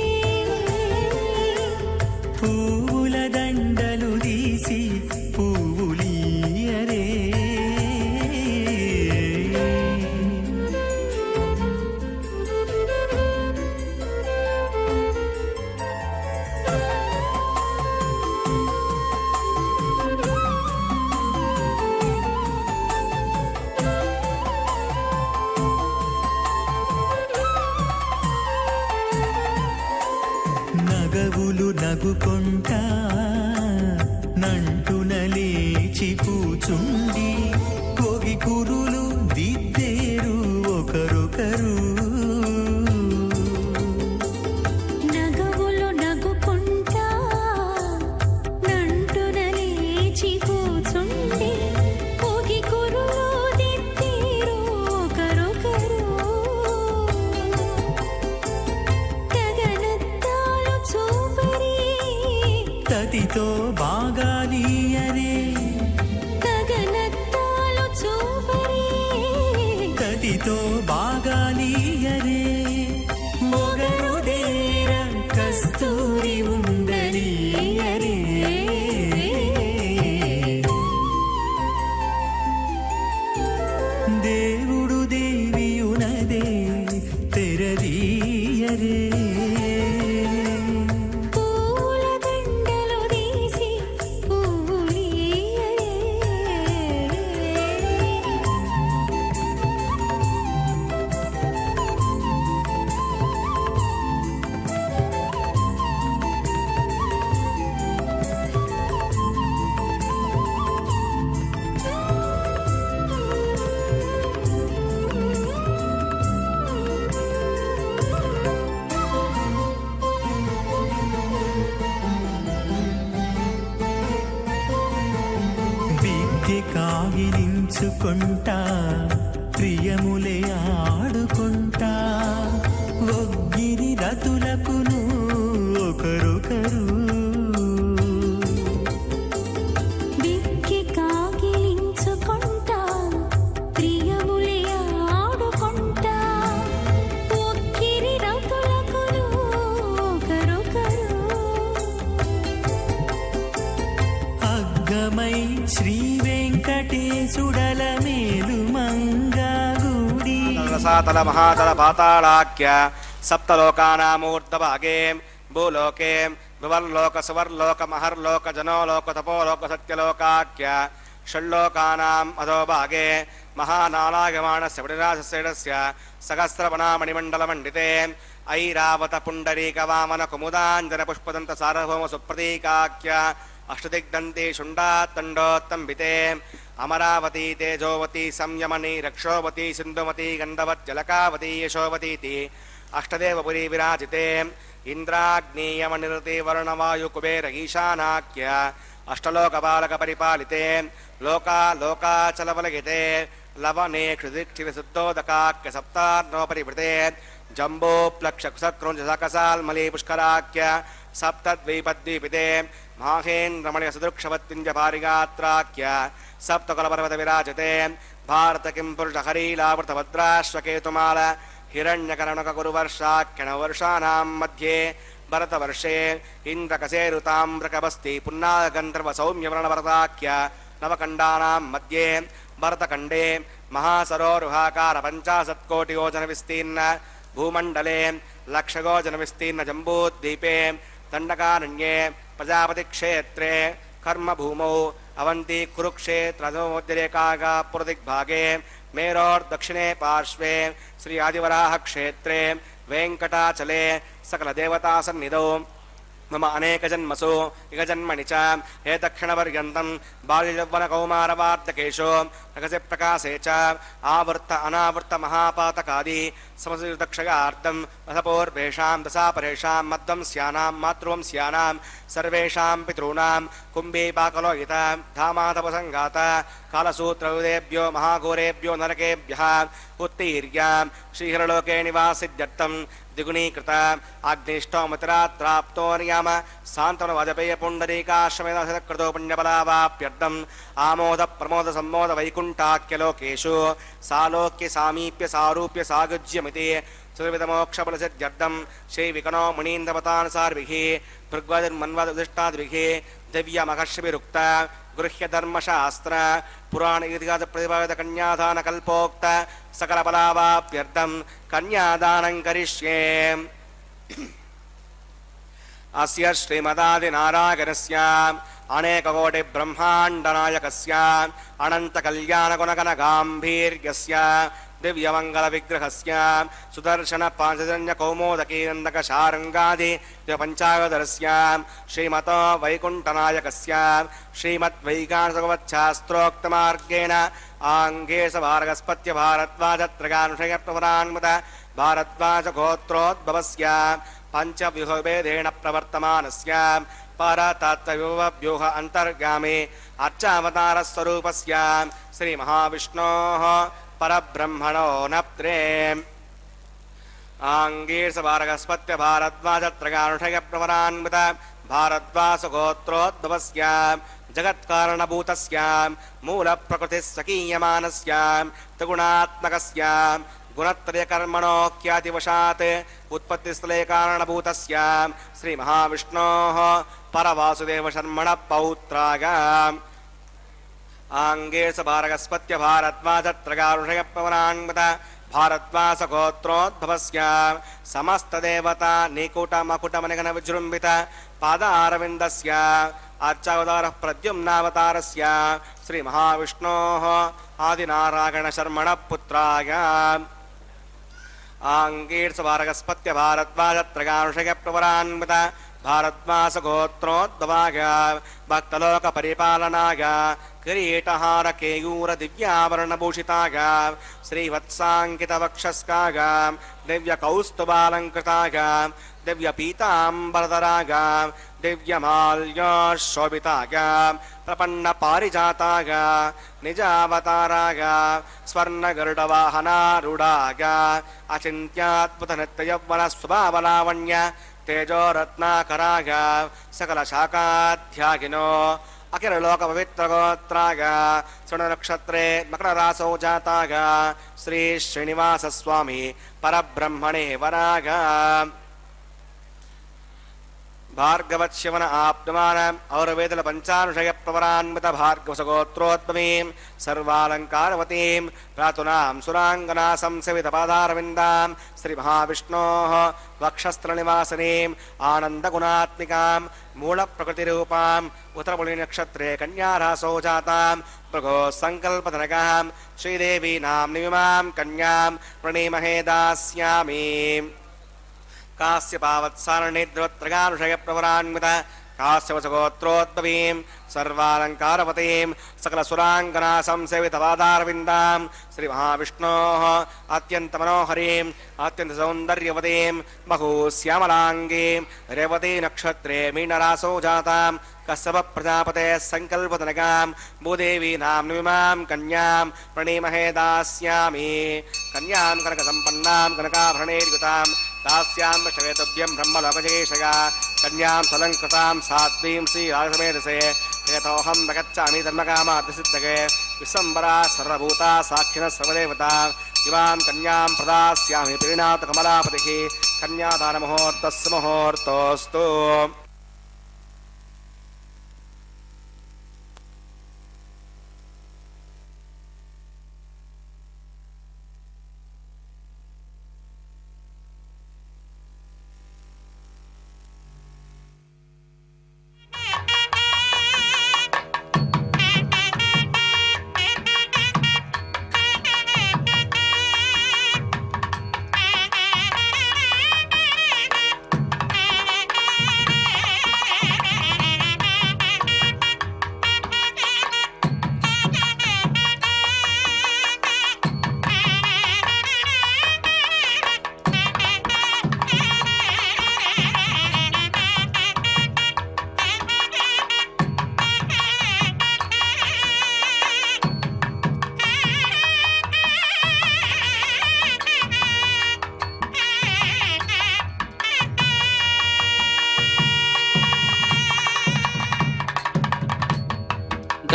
పువ్వుల దండలు తీసి పువ్వులీయరే నగవులు నగుకొంటా నంటున లేచి కూచుండి కొగి కురులు దిద్దేరు ఒకరొకరు నగవులు నగుకుంటా నంటున లేచి కూచుండి పోగి కురులు దిద్దేరు ఒకరొకరు గగనద్దాలు చూపరి తతితో బాగాలీయరే గగనద్దాలు చూపరి తతితో బాగాలీయరే కాగిలించుకుంటా ప్రియములే ఆడుకుంటా ఒగ్గిరి రతులకును ఒకరొకరు విక్కి కాగిలించుకుంటా ప్రియములే ఆడుకుంటా ఒక్కిరి రతులకును ఒకరొకరు అగ్గమై శ్రీ వెంకటేశుడల మేలు మంగాగుడి రసాతల మహాతల పాతాళాఖ్య సప్తలోకానామూర్ధభాగే భూలోకే వివర్లోక సువర్లోక మహర్లోక జనోలోక తపోలోక సత్యలోకాఖ్య షణ్లోకానాం అధోభాగే మహానాలాయమానస్య వడిరాజస్య సహస్రవనామణిమండలమండితే ఐరావత పుండరీక వామన కుముదాంజన పుష్పదంత సార్వభౌమ సుప్రతీకాఖ్య అష్టదిగ్దంతి శుండాత్తండోత్తంబితే అమరావతి తేజోవతి సంయమని రక్షోవతి సింధుమతి గంధవజ్జలకావతి యశోవతీతి అష్టదేవపురీ విరాజితే ఇంద్రాగ్నేయమనిరతి వరుణవాయు కుబేర ఈశానాఖ్య అష్టలోకపాలక పరిపాలితే లోకాచలవలగితే లవనే క్షుదిక్షిరశుద్ధోదకాఖ్య సప్తార్ణోపరివృతే జంబోప్లక్షకుసక్రోంజసకసాల్మలీ పుష్కరాఖ్య సప్తద్వీపద్వీపితే మాహేంద్రమణి సుదృక్షవత్తింజపారిగాత్రాఖ్య సప్తకులపర్వత విరాజతే భారత కిం పురుష హరీలావృతభద్రాశ్వకేతుమాల హిరణ్యకరణక గురువర్షాఖ్యణవర్షాణాం మధ్యే భరతవర్షే ఇంద్రకసేరుతామ్రకవస్తి పున్నాగంధర్వ సౌమ్యవర్ణభరతాఖ్య నవకండానాం మధ్యే భరతఖండే మహాసరోరుహాకార 50 కోటి యోజన విస్తీర్ణ భూమండలే లక్షగోజన విస్తీర్ణ జంబూద్వీపే దండకారణ్యే ప్రజాపతి క్షేత్రే కర్మభూమౌ అవంతి కురుక్షేత్రమోద్యరేకాగా పురదిగ్భాగే మేరోర్దక్షిణే పార్శ్వే శ్రీ ఆదివరాహ క్షేత్రే వెంకటాచలే సకల దేవతా సన్నిధౌ మమ అనేక జన్మసు ఇక జన్మని చ హే దక్షిణపర్యంతం బాల్యవన కౌమారవార్ధకేషు రహస్య ప్రకాశే చ ఆవర్త అనావర్త మహాపాతకాది సమసుదక్షయార్థం రసపూర్వేషాం దశాపరేషాం మధ్వంస్యానాం మాతృవంస్యానాం సర్వేషాం పితॄణాం కుంభీపాకలోహిత ధామాతపసంగాత కాలసూత్రయుధేభ్యో మహాఘోరేభ్యో నరకేభ్యః ఉత్తీర్య శ్రీహరలోకే నివాసిద్యర్థం ద్విగుణీకృత అగ్నిష్టోమతిరాత్రాప్తో నియామ శాంతన వాజపేయ పుండరీకాశ్రమేదకృతో పుణ్యబలావాప్యర్థం ఆమోద ప్రమోద సమ్మోద వైకుంఠాఖ్యలోకేషు సాలోక్య సామీప్య సారూప్య సాగుజ్యమితి సువిధమోక్షఫలసిద్ధ్యర్థం శ్రీ వికణో మునీంద్రవతానుసార్భిః భృగ్వదిర్మన్వదుష్టాదిభిః దివ్యమహర్షిభిరుక్త గృహ్యధర్మశాస్త్ర పురాణ ఇతిహాస ప్రతిపాదిత కన్యాదాన కల్పోక్త సకల బలావాప్యర్థం కన్యాదానం కరిష్యే. అస్య శ్రీమదాది నారాయణస్య అనేక కోటి బ్రహ్మాండ నాయకస్య అనంత కళ్యాణ గుణగణ గాంభీర్యస్య దివ్యమంగళ విగ్రహస్య సుదర్శన పాంచజన్య కౌమోదకీ నందక శారంగాది పంచాగదరస్య శ్రీమతో వైకుంఠనాయకస్య శ్రీమద్వైకానసగవచ్ఛాస్త్రోక్తమార్గేణ ఆంగేశ భారగస్పత్య భారద్వాజత్రగానుషయ ప్రవరాన్ముత భారద్వాజ గోత్రోద్భవస్య పంచవ్యూహభేదేన ప్రవర్తమానస్య పరతత్వవ్యూహ అంతర్గామి అర్చావతారస్వరూపస్య శ్రీ మహావిష్ణోః పరబ్రహ్మణో నప్త్రే ఆంగీర్ష భారగస్పత్య భారద్వాజత్రగానుషయ ప్రవరాన్ముత భారద్వాజ గోత్రోద్భవస్య జగత్కారణభూతస్య మూల ప్రకృతి సకీయమానస్య త్రిగుణాత్మకస్య గుణత్రయకర్మణోఖ్యాతివశాత్ ఉత్పత్తిస్థలే కారణభూతస్య శ్రీ మహావిష్ణోః పరవాసుదేవ శర్మణ పౌత్రాయ ఆంగేశ భారగస్పత్య భారద్వాజత్రగారుషయ పవనాన్మత భారద్వాస గోత్రోద్భవస్య సమస్తదేవతా నికుటమకుటమనిగణ విజృంభిత పాదారవిందస్య అర్చావతార ప్రద్యుమ్నావతారస్య శ్రీ మహావిష్ణోః ఆదినారాయణ శర్మణ పుత్రాయ ఆంగీర్ష భారగస్పత్య భారద్వాజత్రగారుషయ ప్రవరాన్మత भारद्वासगोत्रोद्भवाय भक्तलोकपरिपालनाय किरीटहार केयूर दिव्याभरणभूषिताय श्रीवत्साङ्कितवक्षस्काय दिव्यकौस्तुभालङ्कृताय दिव्यपीताम्बरधराय दिव्यमाल्यशोभिताय प्रपन्नपारिजाताय निजावताराय स्वर्णगरुडवाहनारूढाय अचिन्त्याद्भुतनित्ययौवनस्वभावलावण्य तेजोरत्नाकराय सकलशाखाध्यायिनो अखिललोकपवित्रगोत्राय शृणनक्षत्रे मकररासौ जाताय श्रीश्रीनिवासस्वामी परब्रह्मणे वराय भार्गवशिवन आप्नुमान औरवेदल पंचानुषय प्रवरान्वित भार्गवसगोत्रोद्भवीं सर्वालंकारवतीं प्रातुनां सुरांगना संसेवितपादारविन्दां श्रीमहाविष्णोः वक्षस्त्रनिवासिनीं आनन्दगुणात्मिकां मूलप्रकृतिरूपां उत्तरपुलिनक्षत्रे कन्यारासौ जातां भृगो सङ्कल्पधनकां श्रीदेवी नाम्निमां कन्यां प्रणीमहे दास्यामि काश्यपावत्सारणिद्रोत्रगानुषय प्रवरान्वित काश्यपसगोत्रोद्भवीं सर्वालंकारवतीं सकलसुरांगना संसेवितपादारविन्दां श्रीमहाविष्णोः अत्यन्तमनोहरीं अत्यन्तसौन्दर्यवतीं बहुश्यामलाङ्गीं रेवती नक्षत्रे मीनरासौ जातां कश्यपप्रजापतेः सङ्कल्पतनकां भूदेवी नाम्निमां कन्यां प्रणीमहे दास्यामि कन्यां कनकसम्पन्नां कनकाभरणैर्युतां दास्यां शवेतुभ्यं ब्रह्मलोकजगेशया कन्यां सलङ्कृतां साध्वीं श्रीराजसमेधसे हेतोऽहं न गच्छामि धर्मकामार्थसिद्धये विश्वम्बरा सर्वभूता साक्षिणः सर्वदेवता इमां कन्यां प्रदास्यामि प्रीणातकमलापतिः कन्यादानमुहूर्तस्य मुहूर्तोऽस्तु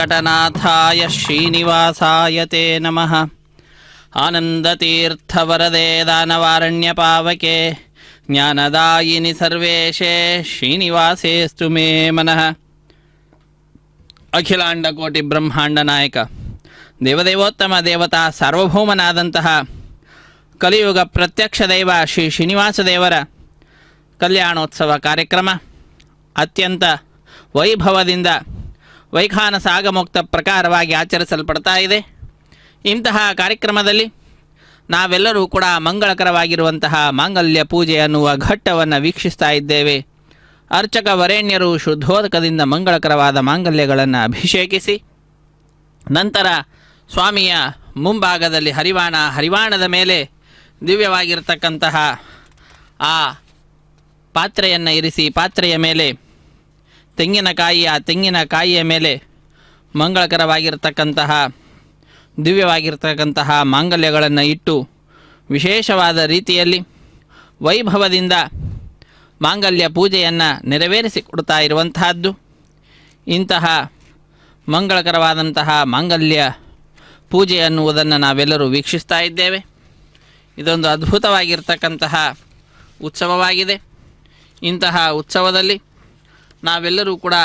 वेङ्कटनाथाय श्रीनिवासाय ते नमः। आनन्दतीर्थवरदे दानवारण्यपावके ज्ञानदायिनि सर्वेशे श्रीनिवासेस्तु मे मनः। ಅಖಿಲಾಂಡಕೋಟಿ ಬ್ರಹ್ಮಾಂಡ ನಾಯಕ ದೇವದೇವೋತ್ತಮ ದೇವತಾ ಸಾರ್ವಭೌಮನಾದಂತಹ ಕಲಿಯುಗ ಪ್ರತ್ಯಕ್ಷ ದೈವ ಶ್ರೀ ಶ್ರೀನಿವಾಸ ದೇವರ ಕಲ್ಯಾಣೋತ್ಸವ ಕಾರ್ಯಕ್ರಮ ಅತ್ಯಂತ ವೈಭವದಿಂದ ವೈಖಾನಸ ಆಗಮೋಕ್ತ ಪ್ರಕಾರವಾಗಿ ಆಚರಿಸಲ್ಪಡ್ತಾ ಇದೆ. ಇಂತಹ ಕಾರ್ಯಕ್ರಮದಲ್ಲಿ ನಾವೆಲ್ಲರೂ ಕೂಡ ಮಂಗಳಕರವಾಗಿರುವಂತಹ ಮಾಂಗಲ್ಯ ಪೂಜೆ ಅನ್ನುವ ಘಟ್ಟವನ್ನು ವೀಕ್ಷಿಸ್ತಾ ಇದ್ದೇವೆ. ಅರ್ಚಕ ವರೇಣ್ಯರು ಶುದ್ಧೋದಕದಿಂದ ಮಂಗಳಕರವಾದ ಮಾಂಗಲ್ಯಗಳನ್ನು ಅಭಿಷೇಕಿಸಿ ನಂತರ ಸ್ವಾಮಿಯ ಮುಂಭಾಗದಲ್ಲಿ ಹರಿವಾಣದ ಮೇಲೆ ದಿವ್ಯವಾಗಿರ್ತಕ್ಕಂತಹ ಆ ಪಾತ್ರೆಯನ್ನು ಇರಿಸಿ ಪಾತ್ರೆಯ ಮೇಲೆ ತೆಂಗಿನಕಾಯಿಯ ಮೇಲೆ ಮಂಗಳಕರವಾಗಿರ್ತಕ್ಕಂತಹ ದಿವ್ಯವಾಗಿರ್ತಕ್ಕಂತಹ ಮಾಂಗಲ್ಯಗಳನ್ನು ಇಟ್ಟು ವಿಶೇಷವಾದ ರೀತಿಯಲ್ಲಿ ವೈಭವದಿಂದ ಮಾಂಗಲ್ಯ ಪೂಜೆಯನ್ನು ನೆರವೇರಿಸಿಕೊಡ್ತಾ ಇರುವಂತಹದ್ದು. ಇಂತಹ ಮಂಗಳಕರವಾದಂತಹ ಮಾಂಗಲ್ಯ ಪೂಜೆ ಅನ್ನುವುದನ್ನು ನಾವೆಲ್ಲರೂ ವೀಕ್ಷಿಸ್ತಾ ಇದ್ದೇವೆ. ಇದೊಂದು ಅದ್ಭುತವಾಗಿರ್ತಕ್ಕಂತಹ ಉತ್ಸವವಾಗಿದೆ. ಇಂತಹ ಉತ್ಸವದಲ್ಲಿ ನಾವೆಲ್ಲರೂ ಕೂಡ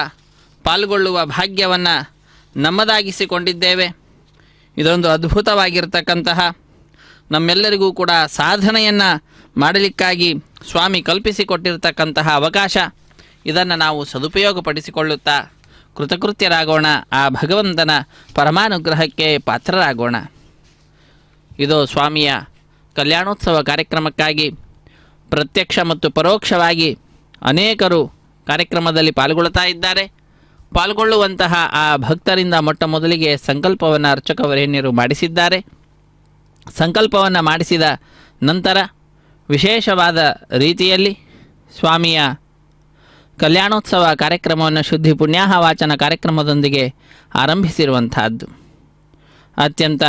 ಪಾಲ್ಗೊಳ್ಳುವ ಭಾಗ್ಯವನ್ನು ನಮ್ಮದಾಗಿಸಿಕೊಂಡಿದ್ದೇವೆ. ಇದೊಂದು ಅದ್ಭುತವಾಗಿರ್ತಕ್ಕಂತಹ ನಮ್ಮೆಲ್ಲರಿಗೂ ಕೂಡ ಸಾಧನೆಯನ್ನು ಮಾಡಲಿಕ್ಕಾಗಿ ಸ್ವಾಮಿ ಕಲ್ಪಿಸಿಕೊಟ್ಟಿರ್ತಕ್ಕಂತಹ ಅವಕಾಶ. ಇದನ್ನು ನಾವು ಸದುಪಯೋಗಪಡಿಸಿಕೊಳ್ಳುತ್ತಾ ಕೃತಕೃತ್ಯರಾಗೋಣ, ಆ ಭಗವಂತನ ಪರಮಾನುಗ್ರಹಕ್ಕೆ ಪಾತ್ರರಾಗೋಣ. ಇದು ಸ್ವಾಮಿಯ ಕಲ್ಯಾಣೋತ್ಸವ ಕಾರ್ಯಕ್ರಮಕ್ಕಾಗಿ ಪ್ರತ್ಯಕ್ಷ ಮತ್ತು ಪರೋಕ್ಷವಾಗಿ ಅನೇಕರು ಕಾರ್ಯಕ್ರಮದಲ್ಲಿ ಪಾಲ್ಗೊಳ್ತಾ ಇದ್ದಾರೆ. ಪಾಲ್ಗೊಳ್ಳುವಂತಹ ಆ ಭಕ್ತರಿಂದ ಮೊಟ್ಟ ಮೊದಲಿಗೆ ಸಂಕಲ್ಪವನ್ನು ಅರ್ಚಕವರೇಣ್ಯರು ಮಾಡಿಸಿದ್ದಾರೆ. ಸಂಕಲ್ಪವನ್ನು ಮಾಡಿಸಿದ ನಂತರ ವಿಶೇಷವಾದ ರೀತಿಯಲ್ಲಿ ಸ್ವಾಮಿಯ ಕಲ್ಯಾಣೋತ್ಸವ ಕಾರ್ಯಕ್ರಮವನ್ನು ಶುದ್ಧಿ ಪುಣ್ಯಾಹ ವಾಚನ ಕಾರ್ಯಕ್ರಮದೊಂದಿಗೆ ಆರಂಭಿಸಿರುವಂತಹದ್ದು. ಅತ್ಯಂತ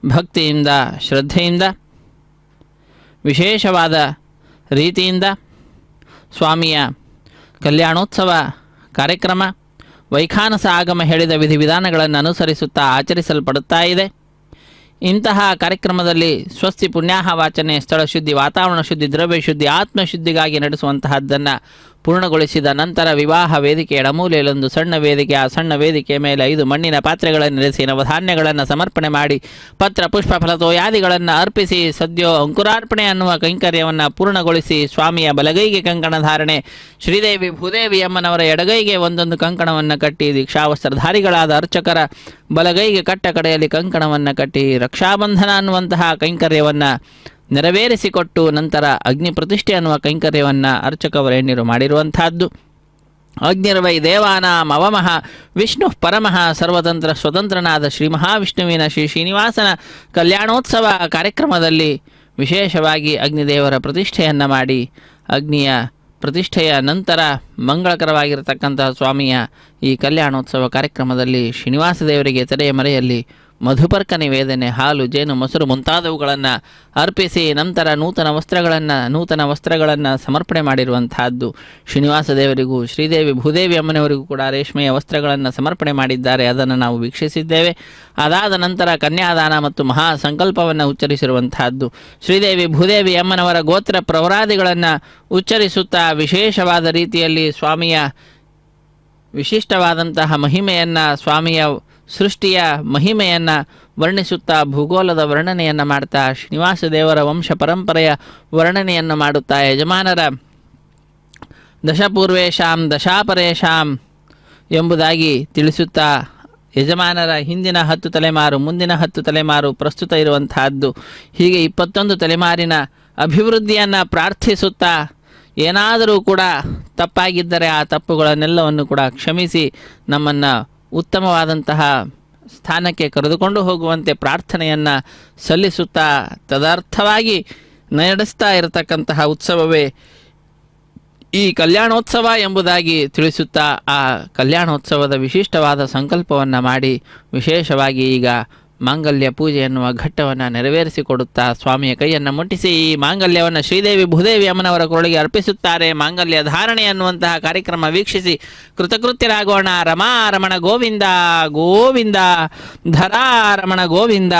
ಭಕ್ತಿಯಿಂದ ಶ್ರದ್ಧೆಯಿಂದ ವಿಶೇಷವಾದ ರೀತಿಯಿಂದ ಸ್ವಾಮಿಯ ಕಲ್ಯಾಣೋತ್ಸವ ಕಾರ್ಯಕ್ರಮ ವೈಖಾನಸ ಆಗಮ ಹೇಳಿದ ವಿಧಿವಿಧಾನಗಳನ್ನು ಅನುಸರಿಸುತ್ತಾ ಆಚರಿಸಲ್ಪಡುತ್ತಾ ಇದೆ. ಇಂತಹ ಕಾರ್ಯಕ್ರಮದಲ್ಲಿ ಸ್ವಸ್ತಿ ಪುಣ್ಯಾಹ ವಾಚನೆ, ಸ್ಥಳ ಶುದ್ಧಿ, ವಾತಾವರಣ ಶುದ್ಧಿ, ದ್ರವ್ಯ ಶುದ್ಧಿ, ಆತ್ಮಶುದ್ಧಿಗಾಗಿ ನಡೆಸುವಂತಹದ್ದನ್ನು ಪೂರ್ಣಗೊಳಿಸಿದ ನಂತರ ವಿವಾಹ ವೇದಿಕೆ ಎಡಮೂಲೆಯಲ್ಲೊಂದು ಸಣ್ಣ ವೇದಿಕೆ, ಆ ಸಣ್ಣ ವೇದಿಕೆಯ ಮೇಲೆ 5 ಮಣ್ಣಿನ ಪಾತ್ರೆಗಳನ್ನು ಇರಿಸಿ ನವಧಾನ್ಯಗಳನ್ನು ಸಮರ್ಪಣೆ ಮಾಡಿ ಪತ್ರ ಪುಷ್ಪ ಫಲತೋಯಾದಿಗಳನ್ನು ಅರ್ಪಿಸಿ ಸದ್ಯೋ ಅಂಕುರಾರ್ಪಣೆ ಅನ್ನುವ ಕೈಂಕರ್ಯವನ್ನು ಪೂರ್ಣಗೊಳಿಸಿ ಸ್ವಾಮಿಯ ಬಲಗೈಗೆ ಕಂಕಣ ಧಾರಣೆ, ಶ್ರೀದೇವಿ ಭೂದೇವಿ ಅಮ್ಮನವರ ಎಡಗೈಗೆ ಒಂದೊಂದು ಕಂಕಣವನ್ನು ಕಟ್ಟಿ ದೀಕ್ಷಾವಸ್ತ್ರಧಾರಿಗಳಾದ ಅರ್ಚಕರ ಬಲಗೈಗೆ ಕಟ್ಟ ಕಡೆಯಲ್ಲಿ ಕಂಕಣವನ್ನು ಕಟ್ಟಿ ರಕ್ಷಾಬಂಧನ ಅನ್ನುವಂತಹ ಕೈಂಕರ್ಯವನ್ನು ನೆರವೇರಿಸಿಕೊಟ್ಟು ನಂತರ ಅಗ್ನಿ ಪ್ರತಿಷ್ಠೆ ಅನ್ನುವ ಕೈಂಕರ್ಯವನ್ನು ಅರ್ಚಕವರೇಣ್ಯರು ಮಾಡಿರುವಂತಹದ್ದು. ಅಗ್ನಿರ್ವೈ ದೇವಾನಾಂ ಅವಮಃ ವಿಷ್ಣು ಪರಮಃ ಸರ್ವತಂತ್ರ ಸ್ವತಂತ್ರನಾದ ಶ್ರೀ ಮಹಾವಿಷ್ಣುವಿನ ಶ್ರೀ ಶ್ರೀನಿವಾಸನ ಕಲ್ಯಾಣೋತ್ಸವ ಕಾರ್ಯಕ್ರಮದಲ್ಲಿ ವಿಶೇಷವಾಗಿ ಅಗ್ನಿದೇವರ ಪ್ರತಿಷ್ಠೆಯನ್ನು ಮಾಡಿ ಅಗ್ನಿಯ ಪ್ರತಿಷ್ಠೆಯ ನಂತರ ಮಂಗಳಕರವಾಗಿರತಕ್ಕಂತಹ ಸ್ವಾಮಿಯ ಈ ಕಲ್ಯಾಣೋತ್ಸವ ಕಾರ್ಯಕ್ರಮದಲ್ಲಿ ಶ್ರೀನಿವಾಸ ದೇವರಿಗೆ ತೆರೆಯ ಮರೆಯಲ್ಲಿ ಮಧುಪರ್ಕ ನಿವೇದನೆ, ಹಾಲು, ಜೇನು, ಮೊಸರು ಮುಂತಾದವುಗಳನ್ನು ಅರ್ಪಿಸಿ ನಂತರ ನೂತನ ವಸ್ತ್ರಗಳನ್ನು ಸಮರ್ಪಣೆ ಮಾಡಿರುವಂತಹದ್ದು. ಶ್ರೀನಿವಾಸ ದೇವರಿಗೂ ಶ್ರೀದೇವಿ ಭೂದೇವಿ ಅಮ್ಮನವರಿಗೂ ಕೂಡ ರೇಷ್ಮೆಯ ವಸ್ತ್ರಗಳನ್ನು ಸಮರ್ಪಣೆ ಮಾಡಿದ್ದಾರೆ. ಅದನ್ನು ನಾವು ವೀಕ್ಷಿಸಿದ್ದೇವೆ. ಅದಾದ ನಂತರ ಕನ್ಯಾದಾನ ಮತ್ತು ಮಹಾ ಸಂಕಲ್ಪವನ್ನು ಉಚ್ಚರಿಸಿರುವಂತಹದ್ದು. ಶ್ರೀದೇವಿ ಭೂದೇವಿ ಅಮ್ಮನವರ ಗೋತ್ರ ಪ್ರವರಾದಿಗಳನ್ನು ಉಚ್ಚರಿಸುತ್ತಾ ವಿಶೇಷವಾದ ರೀತಿಯಲ್ಲಿ ಸ್ವಾಮಿಯ ವಿಶಿಷ್ಟವಾದಂತಹ ಮಹಿಮೆಯನ್ನು, ಸ್ವಾಮಿಯ ಸೃಷ್ಟಿಯ ಮಹಿಮೆಯನ್ನು ವರ್ಣಿಸುತ್ತಾ ಭೂಗೋಳದ ವರ್ಣನೆಯನ್ನು ಮಾಡ್ತಾ ಶ್ರೀನಿವಾಸ ದೇವರ ವಂಶ ಪರಂಪರೆಯ ವರ್ಣನೆಯನ್ನು ಮಾಡುತ್ತಾ ಯಜಮಾನರ ದಶಪೂರ್ವೇಶಾಂ ದಶಾಪರೇಶಾಂ ಎಂಬುದಾಗಿ ತಿಳಿಸುತ್ತಾ ಯಜಮಾನರ ಹಿಂದಿನ 10 ತಲೆಮಾರು, ಮುಂದಿನ 10 ತಲೆಮಾರು, ಪ್ರಸ್ತುತ ಇರುವಂತಹದ್ದು, ಹೀಗೆ 21 ತಲೆಮಾರಿನ ಅಭಿವೃದ್ಧಿಯನ್ನು ಪ್ರಾರ್ಥಿಸುತ್ತಾ ಏನಾದರೂ ಕೂಡ ತಪ್ಪಾಗಿದ್ದರೆ ಆ ತಪ್ಪುಗಳನ್ನೆಲ್ಲವನ್ನು ಕೂಡ ಕ್ಷಮಿಸಿ ನಮ್ಮನ್ನು ಉತ್ತಮವಾದಂತಹ ಸ್ಥಾನಕ್ಕೆ ಕರೆದುಕೊಂಡು ಹೋಗುವಂತೆ ಪ್ರಾರ್ಥನೆಯನ್ನು ಸಲ್ಲಿಸುತ್ತಾ ತದರ್ಥವಾಗಿ ನಡೆಸ್ತಾ ಇರತಕ್ಕಂತಹ ಉತ್ಸವವೇ ಈ ಕಲ್ಯಾಣೋತ್ಸವ ಎಂಬುದಾಗಿ ತಿಳಿಸುತ್ತಾ ಆ ಕಲ್ಯಾಣೋತ್ಸವದ ವಿಶಿಷ್ಟವಾದ ಸಂಕಲ್ಪವನ್ನು ಮಾಡಿ ವಿಶೇಷವಾಗಿ ಈಗ ಮಾಂಗಲ್ಯ ಪೂಜೆ ಎನ್ನುವ ಘಟ್ಟವನ್ನು ನೆರವೇರಿಸಿಕೊಡುತ್ತಾ ಸ್ವಾಮಿಯ ಕೈಯನ್ನು ಮುಟ್ಟಿಸಿ ಈ ಮಾಂಗಲ್ಯವನ್ನು ಶ್ರೀದೇವಿ ಭೂದೇವಿ ಅಮ್ಮನವರ ಕೊರಳಿಗೆ ಅರ್ಪಿಸುತ್ತಾರೆ. ಮಾಂಗಲ್ಯ ಧಾರಣೆ ಅನ್ನುವಂತಹ ಕಾರ್ಯಕ್ರಮ ವೀಕ್ಷಿಸಿ ಕೃತಕೃತ್ಯರಾಗೋಣ. ರಮಾರಮಣ ಗೋವಿಂದ ಗೋವಿಂದ, ಧರಾರಮಣ ಗೋವಿಂದ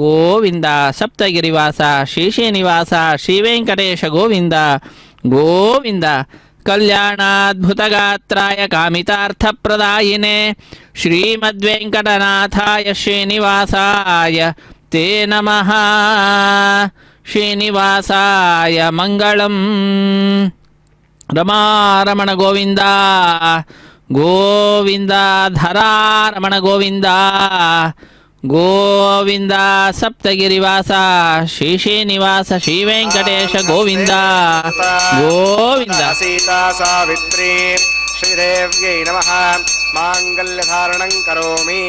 ಗೋವಿಂದ, ಸಪ್ತಗಿರಿವಾಸ ಶ್ರೀಶ್ರೀನಿವಾಸ ಶ್ರೀವೆಂಕಟೇಶ ಗೋವಿಂದ ಗೋವಿಂದ. ಕಲ್ಯಾಣಾದ್ಭುತಗಾತ್ರಾಯ ಕಾಮಿತಾರ್ಥಪ್ರದಾಯಿನೇ ಶ್ರೀಮದ್ವೆಂಕಟನಾಥಾಯ ಶ್ರೀನಿವಾಸಾಯ ತೇ ನಮಃ. ಶ್ರೀನಿವಾಸಾಯ ಮಂಗಳಂ. ರಮಾರಮಣ ಗೋವಿಂದ ಗೋವಿಂದ, ಧರಾರಮಣ ಗೋವಿಂದ ಗೋವಿಂದ, ಸಪ್ತಗಿರಿವಾಸ ಶ್ರೀಶ್ರೀನಿವಾಸ ಶ್ರೀವೆಂಕಟೇಶ ಗೋವಿಂದ ಗೋವಿಂದ. ಸೀತಾ ಸಾವಿತ್ರಿ ಶ್ರೀದೇವ್ಯೈ ನಮಃ. ಮಾಂಗಲ್ಯಧಾರಣಂ ಕರೋಮಿ.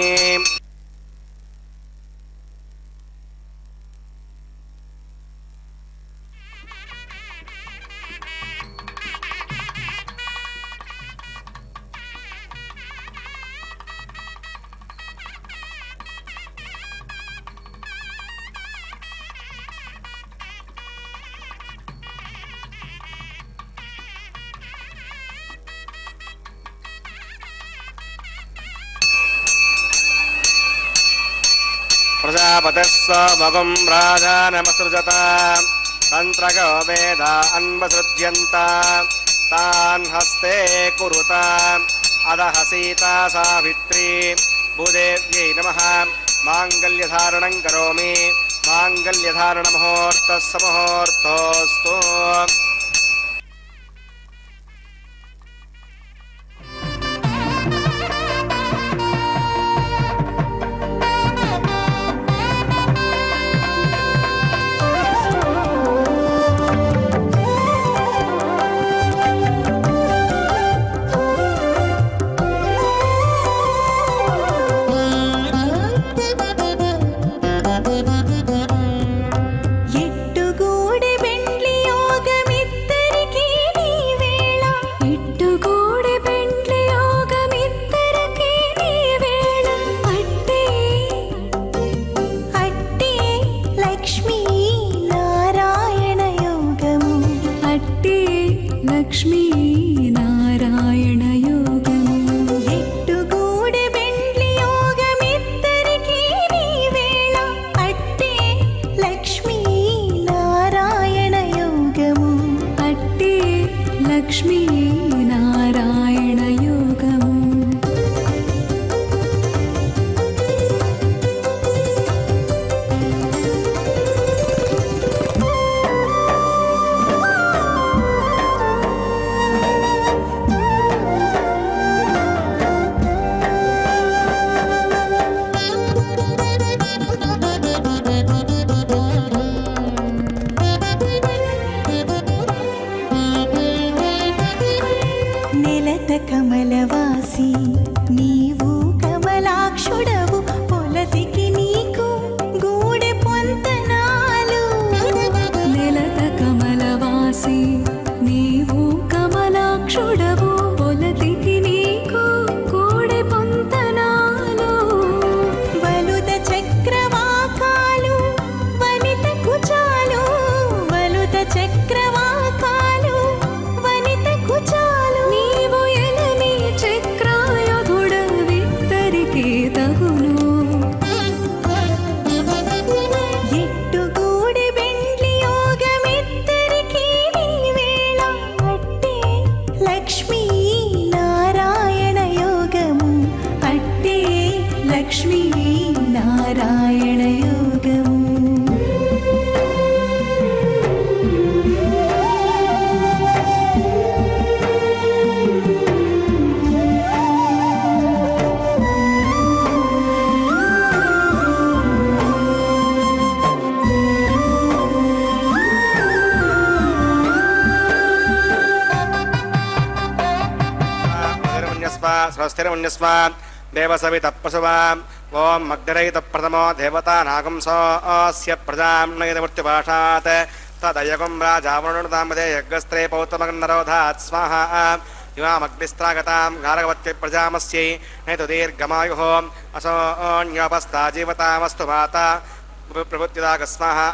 प्रजापतिः स्वमगुं राजानमसृजत तन्त्रगो वेद अन्वसृज्यन्त तान् हस्ते कुरुत अदः सीता सावित्री भूदेव्यै नमः. माङ्गल्यधारणं करोमि. माङ्गल्यधारणमुहूर्तः सममुहूर्तोऽस्तु. నారాయణయోగము स्वस्तिर्मन्यस्व देवसवितः ओम मग्धरहित प्रथमो देवता नागंसोऽस्य प्रजां नयितमृत्युपाशात् तदयगं राजावरुणतामदे यज्ञस्त्रे पौत्रमग्नरोधात् स्वाहा इमामग्निस्त्रागतां गार्गवत्यै प्रजामस्यै नयतु दीर्घमायुः असोऽन्योपस्था जीवतामस्तु माता प्रभुत्युदाग स्वाहा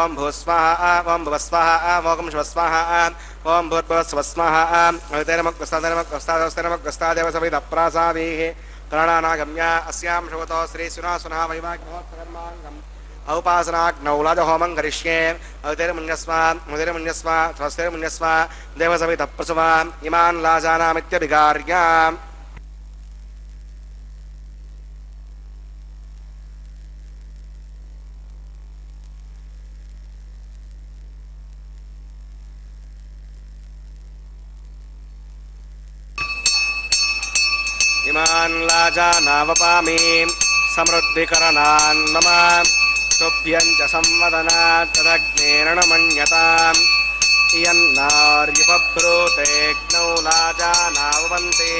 ओम भूस्वाहा ओम भुवस्वाहा ओम शिवस्वाहा ओम भूर्भुवस्वस्वाहा अवितैरमग्रस्तादेवसविदप्रासावीः प्राणानागम्य अस्यां श्रुवतो श्रीसुनासुना वैवाग्महोत्सकर्माङ्गम् औपासनाग्नौ लाजहोमं करिष्ये अवितैर्मुन्यस्व मुदिर्मुन्यस्व स्वस्तिर्मुन्यस्व देवसविदः प्रसुवा इमान् लाजानामित्यभिकार्याम् इमान् लाजानावपामि समृद्धिकरणान् मम तुभ्यं च संवदनात् तदग्नेरणमन्यताम् इयन्नार्युपब्रूतेऽग्नौ लाजानाववन्ति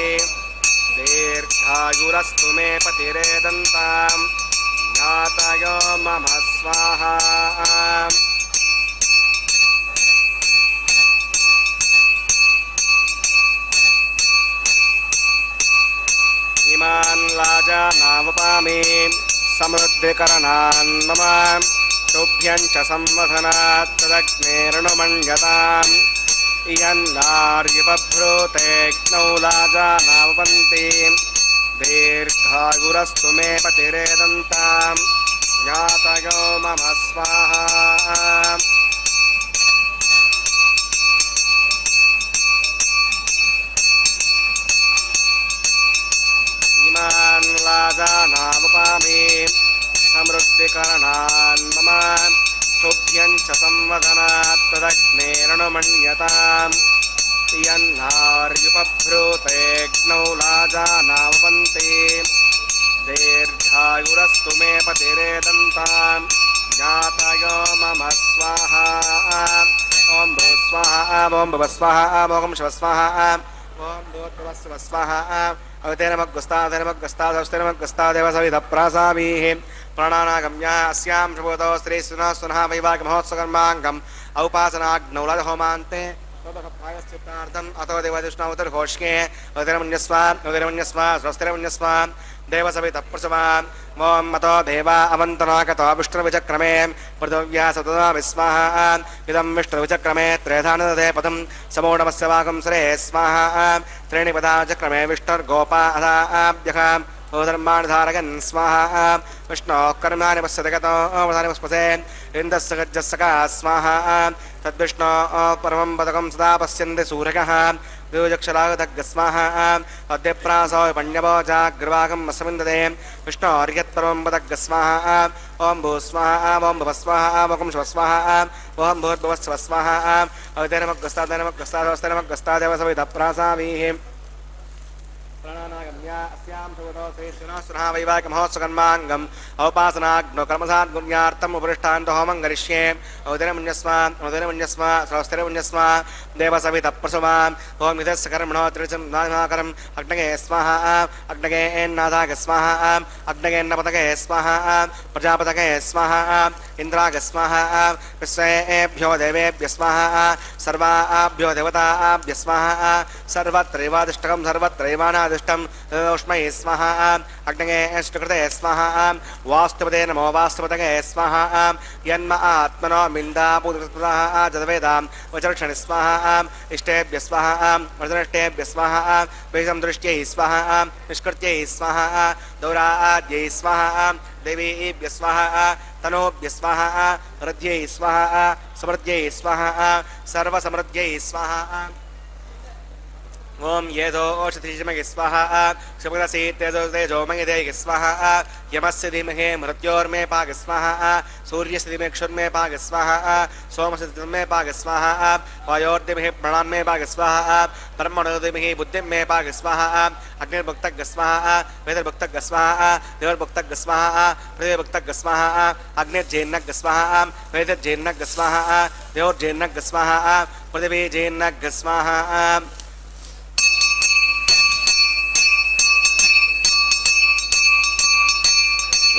दीर्घायुरस्तु मे पतिरेदन्ताम् ज्ञातयो मम स्वाहा इमान् लाजानावपामि समृद्धिकरणान् मम तुभ्यं च संवदनात् तदग्नेरणमन्यताम् इयन्नार्युपब्रूतेऽग्नौ लाजानाववन्ति दीर्घायुरस्तु मे पतिरेदन्ताम् ज्ञातयो मम स्वाहा इमान् लाजानावपामि समृद्धिकरणान् मम तुभ्यं च संवदनात् तदग्नेरणमन्यताम् इयन्नार्युपब्रूतेऽग्नौ लाजानाववन्ति दीर्घायुरस्तु मे पतिरेदन्ताम् ज्ञातयो मम स्वाहा ओम भूस्वाहा ओम भुवस्वाहा ओम शिवस्वाहा ओम भूर्भुवस्वस्वाहा अवितैरमग्रस्तादेवसविदप्रासावीः प्राणानागम्य अस्यां शुभोतो श्रीसुनः वैवाग्महोत्सकर्माङ्गम् औपासनाग्नौ लाजहोमान्ते प्रायश्चित्तार्थम् अतो देवदिष्णावतर्घोष्ये अवितैर्मन्यस्व स्वस्तिर्मन्यस्व देवसवितः प्रसवा ओम मतो देवा अवन्तनाकतो विष्णुविचक्रमे पृथिव्या सतता विस्वाहा इदं विष्णुविचक्रमे त्रेधानदे पदं समूढमस्य वाकं सरे स्वाहा त्रीणि पदाचक्रमे विष्णुर्गोपा अथाभ्यः धर्माणि धारयन् स्वाहा विष्णोः कर्माणि पश्यति गतो अवधानि पुष्पसे इन्द्रस्य गज्जस्सका स्वाहा तद्विष्णोः परमं पदकं सदा पश्यन्ति सूर्यः द्विजक्षरागदग्स्वाहा अद्यप्रासो पण्यवो जाग्रवागं वसमिन्दते विष्णोर्यत्परमं पदग्स्वाहा ओम भूस्वाहा ओम भुवस्वाहा ओम शिवस्वाहा ओम भूर्भुवस्वस्वाहा अवितैरमग्रस्तादेवसविदः प्रासावीः प्राणानागम्य अस्यां शुभतो श्रीसुनः वैवाग्महोत्सकर्माङ्गम् औपासनाग्नो कर्मसाद्गुण्यार्थम् उपरिष्टान्तो होमं करिष्ये अवितैर्मुन्यस्व स्वस्तिर्मुन्यस्व देवसवितः प्रसवा ओम इदस्य कर्मणो त्रिचन्द्राकरम् अग्नगे स्वाहा अग्नगे एन्नाथाग स्वाहा अग्नगेन्नपतगे स्वाहा प्रजापतगे स्वाहा इन्द्राग स्वाहा विश्वेभ्यो देवेभ्यः स्वाहा सर्वाभ्यो देवताभ्यः स्वाहा सर्वत्रैवादिष्टकं सर्वत्रैवानादिष्टं तदोष्मै स्वाहा अग्नगे अष्टकृते स्वाहा वास्तुपदे नमो वास्तुपतगे स्वाहा यन्म आत्मनो मिन्दापूतः जदवेदां वचर्षणि स्वाहा इष्टेभ्यः स्वाहा वर्धनष्टेभ्यः स्वाहा वेदं दृष्ट्यै स्वाहा निष्कृत्यै स्वाहा दौराद्यै स्वाहा देवीभ्यः स्वाहा तनोभ्यः स्वाहा हृद्यै स्वाहा समृद्ध्यै स्वाहा सर्वसमृद्ध्यै स्वाहा ओम येदो ओषधिमहि स्वाहा शुभदसी तेजोमहि देहि स्वाहा यमस्य धीमहि मृत्योर्मे पाग स्वाहा सूर्यस्य धीमहि क्षुर्मे पाग स्वाहा सोमस्य धीमहि पाग स्वाहा वायोर्धीमहि प्राणान्मे पाग स्वाहा ब्रह्मणो धीमहि बुद्धिर्मे पाग स्वाहा अग्निर्भुक्तः स्वाहा वेदर्भुक्तः स्वाहा देवर्भुक्तः स्वाहा पृथिवीभुक्तः स्वाहा अग्निर्जेन्नः स्वाहा वेदर्जेन्नः स्वाहा देवर्जेन्नः स्वाहा पृथिवीजेन्नः स्वाहा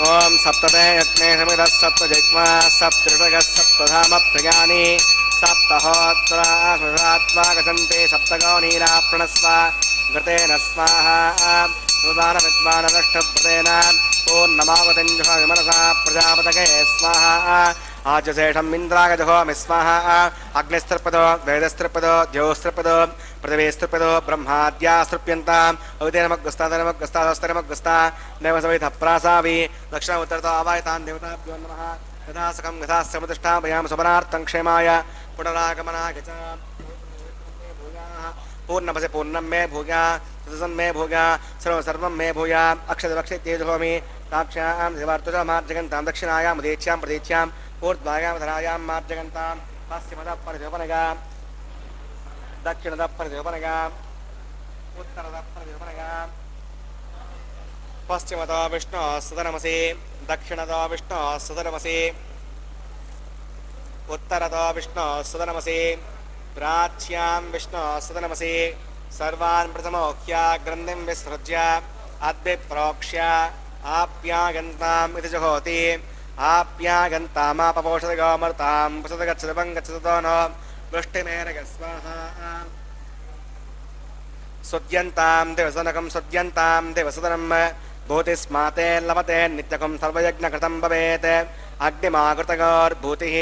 ओम सप्तते यज्ञे समितः सप्तजिह्वा सप्तऋषगः सप्तधाम प्रियाणि सप्तहोत्रात्मा गजन्ते सप्तगौनीरा प्रणस्व घृतेन स्वाहा सुदानविद्वानदष्टप्रदेन पूर्णमावतिञ्जुः विमनसा प्रजापतये स्वाहा आजशेषम् इन्द्रागजुहोमि स्वाहा अग्निस्त्रिपदो वेदस्त्रिपदो द्योस्त्रिपदो पृथिवीस्त्रिपदो ब्रह्माद्यास्तृप्यन्ताम् अवितेनमग्रस्तादनमग्रस्तादस्तरमग्रस्ता नैव सवितः प्रासावि दक्षिण उत्तरतो आवायतान् देवताभ्यो नमः यथा सकं यथा समुतिष्ठापयामि सुमनार्थं क्षेमाय पुनरागमनाय च पूर्णभसे पूर्णं मे भूया सततं मे भूया सर्वं मे भूया अक्षतवक्षित्येजुहोमि साक्षां शिवार्तुजां मार्जगन्तां दक्षिणायां उदेच्यां प्रदेच्यां ऊर्ध्वायां धरायां मार्जगन्तां पश्चिमतः परिशोपनगा दक्षिणतः परिशोपनगा उत्तरतः परिशोपनगा पश्चिमतः विष्णुः सदनमसि दक्षिणतः विष्णुः सदनमसि उत्तरतः विष्णुः सदनमसि प्राच्यां विष्णुः सदनमसि सर्वान् प्रथमोख्या ग्रन्थिं विसृज्य अद्भिप्रोक्ष्य आप्यागन्ताम् इति जुहोति आप्यागन्तामापपोषदगोमर्तां पुसदगच्छदपं गच्छतो नो वृष्टिमेरग स्वाहा सुद्यन्तां दिवसनकं सुद्यन्तां दिवसदनं भूतिस्माते लभते नित्यकं सर्वयज्ञकृतं भवेत् अग्निमाकृतगोर्भूतिः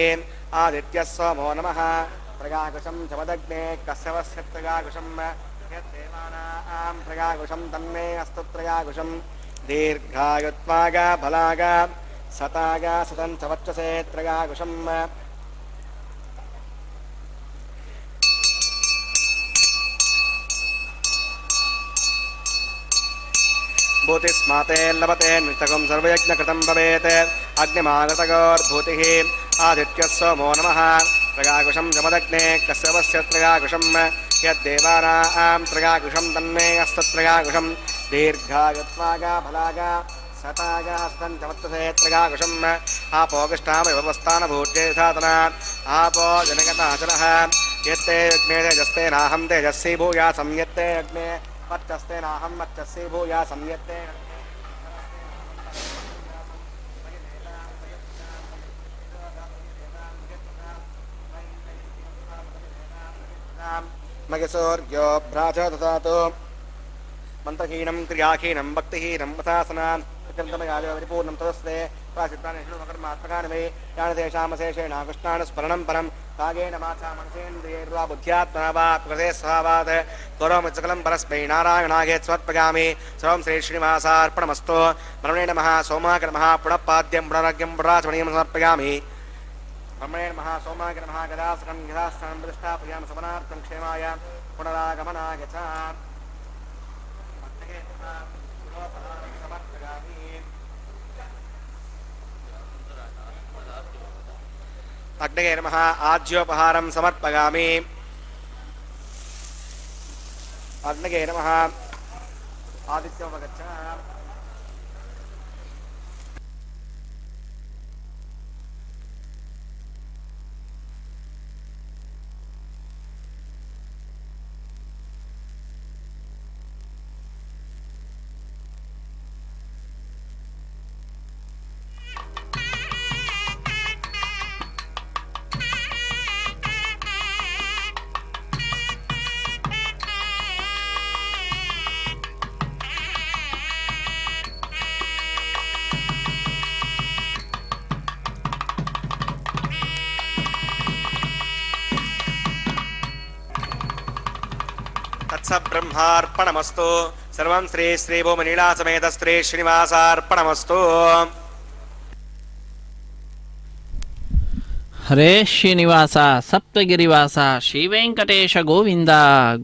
आदित्यः सोमो नमः प्रगाकुशं चमदग्ने कस्यवस्य प्रगाकुशं यद्देवानां प्रगाकुशं तन्मे अस्तु प्रगाकुशं दीर्घायुत्वागा फलागा सतागा सतं च वर्चसे प्रगाकुशं भूतिस्माते लभते नित्यकं सर्वयज्ञकृतं भवेत् अग्निमागतगोर्भूतिः आदित्यः सोमो नमः प्रगाकुशं जमदग्ने कस्यवस्य प्रगाकुशं यद्देवानां प्रगाकुशं तन्मे अस्तत्प्रगाकुशं दीर्घायुत्वागा फलागा सतागा हस्तं च वर्तसे प्रगाकुशं आपोगिष्ठामिव वस्तानभूज्ये साधना आपो जनगताचलः यत्ते यज्ञे तेजस्ते नाहं तेजस्वी भूयासं यत्ते यज्ञे वर्चस्ते नाहं वर्चस्वी भूयासं यत्ते मगसौर्यो भ्राजो ददातु मंत्रहीनं क्रियाहीनं भक्तिहीनं वसासनां परिपूर्णं तदस्ते प्राचित्राणिकर्मात्मकानि वै यानि तेषामशेषेण कृष्णानुस्मरणं परं कागेन माचा मनसेन्द्रियैर्वा बुद्ध्यात्मना वा प्रकृते स्वभावात् करोमि सकलं परस्मै नारायणागे समर्पयामि सर्वं श्रीश्रीनिवासार्पणमस्तु ब्रह्मणे नमः सोमाय नमः पुनःपाद्यं पुनरग्यं पुनराचमणीयं समर्पयामि ब्रह्मणे नमः सोमाय नमः गदासनं यथास्थानं प्रतिष्ठापयामि समनार्थं क्षेमाय पुनरागमनाय च अग्नये नमः आज्योपहारं समर्पयामि अग्नये नमः आदित्योपगच्छ ब्रह्मार्पणमस्तु सर्वं श्री श्रीभूमनीलासमेत श्री श्रीनिवासार्पणमस्तु ಹರೇ ಶ್ರೀನಿವಾಸ ಸಪ್ತಗಿರಿವಾಸ ಶ್ರೀವೆಂಕಟೇಶ ಗೋವಿಂದ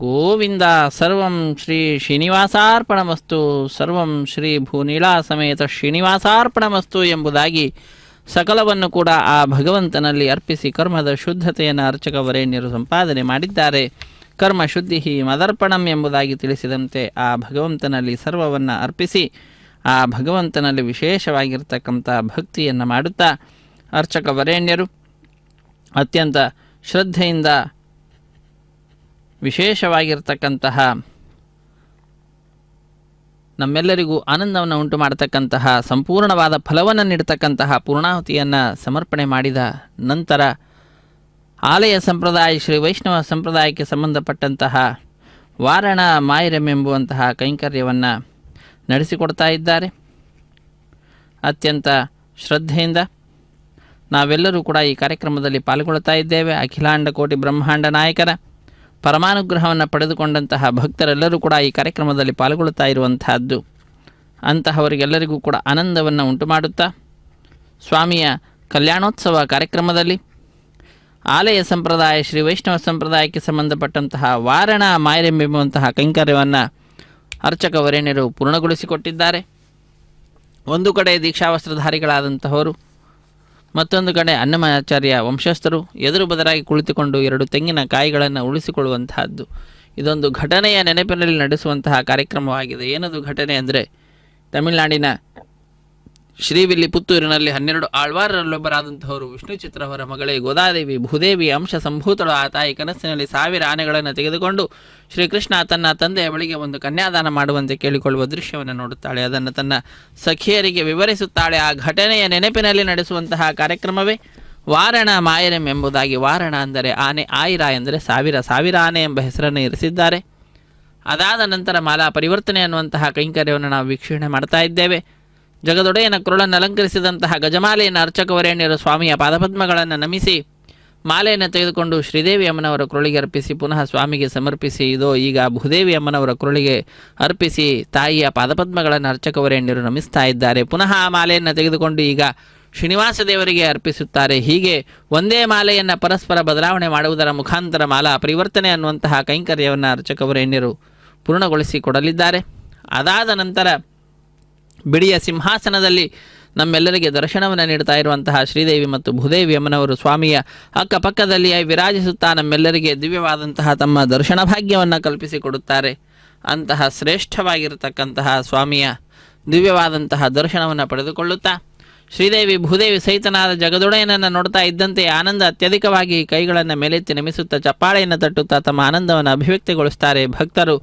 ಗೋವಿಂದ. ಸರ್ವಂ ಶ್ರೀ ಶ್ರೀನಿವಾಸಾರ್ಪಣಮಸ್ತು, ಸರ್ವಂ ಶ್ರೀ ಭೂನೀಳಾ ಸಮೇತ ಶ್ರೀನಿವಾಸಾರ್ಪಣಮಸ್ತು ಎಂಬುದಾಗಿ ಸಕಲವನ್ನು ಕೂಡ ಆ ಭಗವಂತನಲ್ಲಿ ಅರ್ಪಿಸಿ ಕರ್ಮದ ಶುದ್ಧತೆಯನ್ನು ಅರ್ಚಕ ವರೇಣ್ಯರು ಸಂಪಾದನೆ ಮಾಡಿದ್ದಾರೆ. ಕರ್ಮ ಶುದ್ಧಿ ಮದರ್ಪಣಂ ಎಂಬುದಾಗಿ ತಿಳಿಸಿದಂತೆ ಆ ಭಗವಂತನಲ್ಲಿ ಸರ್ವವನ್ನು ಅರ್ಪಿಸಿ ಆ ಭಗವಂತನಲ್ಲಿ ವಿಶೇಷವಾಗಿರ್ತಕ್ಕಂಥ ಭಕ್ತಿಯನ್ನು ಮಾಡುತ್ತಾ ಅರ್ಚಕ ವರೇಣ್ಯರು ಅತ್ಯಂತ ಶ್ರದ್ಧೆಯಿಂದ ವಿಶೇಷವಾಗಿರ್ತಕ್ಕಂತಹ ನಮ್ಮೆಲ್ಲರಿಗೂ ಆನಂದವನ್ನು ಉಂಟು ಮಾಡತಕ್ಕಂತಹ ಸಂಪೂರ್ಣವಾದ ಫಲವನ್ನು ನೀಡತಕ್ಕಂತಹ ಪೂರ್ಣಾಹುತಿಯನ್ನು ಸಮರ್ಪಣೆ ಮಾಡಿದ ನಂತರ ಆಲಯ ಸಂಪ್ರದಾಯ ಶ್ರೀ ವೈಷ್ಣವ ಸಂಪ್ರದಾಯಕ್ಕೆ ಸಂಬಂಧಪಟ್ಟಂತಹ ವಾರಣ ಮಾಯರಂ ಎಂಬುವಂತಹ ಕೈಂಕರ್ಯವನ್ನು ನಡೆಸಿಕೊಡ್ತಾ ಇದ್ದಾರೆ. ಅತ್ಯಂತ ಶ್ರದ್ಧೆಯಿಂದ ನಾವೆಲ್ಲರೂ ಕೂಡ ಈ ಕಾರ್ಯಕ್ರಮದಲ್ಲಿ ಪಾಲ್ಗೊಳ್ತಾ ಇದ್ದೇವೆ. ಅಖಿಲಾಂಡ ಕೋಟಿ ಬ್ರಹ್ಮಾಂಡ ನಾಯಕರ ಪರಮಾನುಗ್ರಹವನ್ನು ಪಡೆದುಕೊಂಡಂತಹ ಭಕ್ತರೆಲ್ಲರೂ ಕೂಡ ಈ ಕಾರ್ಯಕ್ರಮದಲ್ಲಿ ಪಾಲ್ಗೊಳ್ತಾ ಇರುವಂತಹದ್ದು. ಅಂತಹವರಿಗೆಲ್ಲರಿಗೂ ಕೂಡ ಆನಂದವನ್ನು ಉಂಟು ಮಾಡುತ್ತಾ ಸ್ವಾಮಿಯ ಕಲ್ಯಾಣೋತ್ಸವ ಕಾರ್ಯಕ್ರಮದಲ್ಲಿ ಆಲಯ ಸಂಪ್ರದಾಯ ಶ್ರೀ ವೈಷ್ಣವ ಸಂಪ್ರದಾಯಕ್ಕೆ ಸಂಬಂಧಪಟ್ಟಂತಹ ವಾರಣ ಮಾಯರೆಂಬೆಂಬುವಂತಹ ಕೈಂಕರ್ಯವನ್ನು ಅರ್ಚಕ ವರೇಣ್ಯರು ಪೂರ್ಣಗೊಳಿಸಿಕೊಟ್ಟಿದ್ದಾರೆ. ಒಂದು ಕಡೆ ದೀಕ್ಷಾವಸ್ತ್ರಧಾರಿಗಳಾದಂತಹವರು, ಮತ್ತೊಂದು ಕಡೆ ಅನ್ನಮಾಚಾರ್ಯ ವಂಶಸ್ಥರು ಎದುರು ಬದರಾಗಿ ಕುಳಿತುಕೊಂಡು 2 ತೆಂಗಿನ ಕಾಯಿಗಳನ್ನು ಉಳಿಸಿಕೊಳ್ಳುವಂತಹದ್ದು. ಇದೊಂದು ಘಟನೆಯ ನೆನಪಿನಲ್ಲಿ ನಡೆಸುವಂತಹ ಕಾರ್ಯಕ್ರಮವಾಗಿದೆ. ಏನದು ಘಟನೆ ಅಂದರೆ, ತಮಿಳುನಾಡಿನ ಶ್ರೀವಿಲ್ಲಿಪುತ್ತೂರಿನಲ್ಲಿ 12 ಆಳ್ವಾರರಲ್ಲೊಬ್ಬರಾದಂಥವರು ವಿಷ್ಣು ಚಿತ್ರವರ ಮಗಳೇ ಗೋದಾದೇವಿ ಭೂದೇವಿ ಅಂಶ ಸಂಭೂತಳು ಆ ತಾಯಿ ಕನಸಿನಲ್ಲಿ 1000 ಆನೆಗಳನ್ನು ತೆಗೆದುಕೊಂಡು ಶ್ರೀಕೃಷ್ಣ ತನ್ನ ತಂದೆಯ ಬಳಿಗೆ ಒಂದು ಕನ್ಯಾದಾನ ಮಾಡುವಂತೆ ಕೇಳಿಕೊಳ್ಳುವ ದೃಶ್ಯವನ್ನು ನೋಡುತ್ತಾಳೆ. ಅದನ್ನು ತನ್ನ ಸಖಿಯರಿಗೆ ವಿವರಿಸುತ್ತಾಳೆ. ಆ ಘಟನೆಯ ನೆನಪಿನಲ್ಲಿ ನಡೆಸುವಂತಹ ಕಾರ್ಯಕ್ರಮವೇ ವಾರಣ ಮಾಯರಂ ಎಂಬುದಾಗಿ. ವಾರಣ ಅಂದರೆ ಆನೆ, ಆಯಿರ ಎಂದರೆ 1000 ಆನೆ ಎಂಬ ಹೆಸರನ್ನು ಇರಿಸಿದ್ದಾರೆ. ಅದಾದ ನಂತರ ಮಾಲಾ ಪರಿವರ್ತನೆ ಅನ್ನುವಂತಹ ಕೈಂಕರ್ಯವನ್ನು ನಾವು ವೀಕ್ಷಣೆ ಮಾಡ್ತಾ ಇದ್ದೇವೆ. ಜಗದೊಡೆಯನ ಕುರುಳನ್ನು ಅಲಂಕರಿಸಿದಂತಹ ಗಜಮಾಲೆಯನ್ನು ಅರ್ಚಕ ವರೇಣ್ಯರು ಸ್ವಾಮಿಯ ಪಾದಪದ್ಮಗಳನ್ನು ನಮಿಸಿ ಮಾಲೆಯನ್ನು ತೆಗೆದುಕೊಂಡು ಶ್ರೀದೇವಿ ಅಮ್ಮನವರ ಕುರುಳಿಗೆ ಅರ್ಪಿಸಿ ಪುನಃ ಸ್ವಾಮಿಗೆ ಸಮರ್ಪಿಸಿ ಇದೋ ಈಗ ಭೂದೇವಿ ಅಮ್ಮನವರ ಕುರುಳಿಗೆ ಅರ್ಪಿಸಿ ತಾಯಿಯ ಪಾದಪದ್ಮಗಳನ್ನು ಅರ್ಚಕ ವರೇಣ್ಯರು ನಮಿಸ್ತಾ ಇದ್ದಾರೆ. ಪುನಃ ಆ ಮಾಲೆಯನ್ನು ತೆಗೆದುಕೊಂಡು ಈಗ ಶ್ರೀನಿವಾಸ ದೇವರಿಗೆ ಅರ್ಪಿಸುತ್ತಾರೆ. ಹೀಗೆ ಒಂದೇ ಮಾಲೆಯನ್ನು ಪರಸ್ಪರ ಬದಲಾವಣೆ ಮಾಡುವುದರ ಮುಖಾಂತರ ಮಾಲಾ ಪರಿವರ್ತನೆ ಅನ್ನುವಂತಹ ಕೈಂಕರ್ಯವನ್ನು ಅರ್ಚಕ ವರೇಣ್ಯರು ಪೂರ್ಣಗೊಳಿಸಿ ಕೊಡಲಿದ್ದಾರೆ. ಅದಾದ ನಂತರ ಬಿಡಿಯ ಸಿಂಹಾಸನದಲ್ಲಿ ನಮ್ಮೆಲ್ಲರಿಗೆ ದರ್ಶನವನ್ನು ನೀಡ್ತಾ ಇರುವಂತಹ ಶ್ರೀದೇವಿ ಮತ್ತು ಭೂದೇವಿ ಅಮ್ಮನವರು ಸ್ವಾಮಿಯ ಅಕ್ಕಪಕ್ಕದಲ್ಲಿಯೇ ವಿರಾಜಿಸುತ್ತಾ ನಮ್ಮೆಲ್ಲರಿಗೆ ದಿವ್ಯವಾದಂತಹ ತಮ್ಮ ದರ್ಶನ ಭಾಗ್ಯವನ್ನು ಕಲ್ಪಿಸಿಕೊಡುತ್ತಾರೆ. ಅಂತಹ ಶ್ರೇಷ್ಠವಾಗಿರತಕ್ಕಂತಹ ಸ್ವಾಮಿಯ ದಿವ್ಯವಾದಂತಹ ದರ್ಶನವನ್ನು ಪಡೆದುಕೊಳ್ಳುತ್ತಾ ಶ್ರೀದೇವಿ ಭೂದೇವಿ ಸಹಿತನಾದ ಜಗದೊಡೆಯನನ್ನು ನೋಡ್ತಾ ಇದ್ದಂತೆ ಆನಂದ ಅತ್ಯಧಿಕವಾಗಿ ಕೈಗಳನ್ನು ಮೇಲೆತ್ತಿ ನಮಿಸುತ್ತಾ ಚಪ್ಪಾಳೆಯನ್ನು ತಟ್ಟುತ್ತಾ ತಮ್ಮ ಆನಂದವನ್ನು ಅಭಿವ್ಯಕ್ತಿಗೊಳಿಸ್ತಾರೆ ಭಕ್ತರು.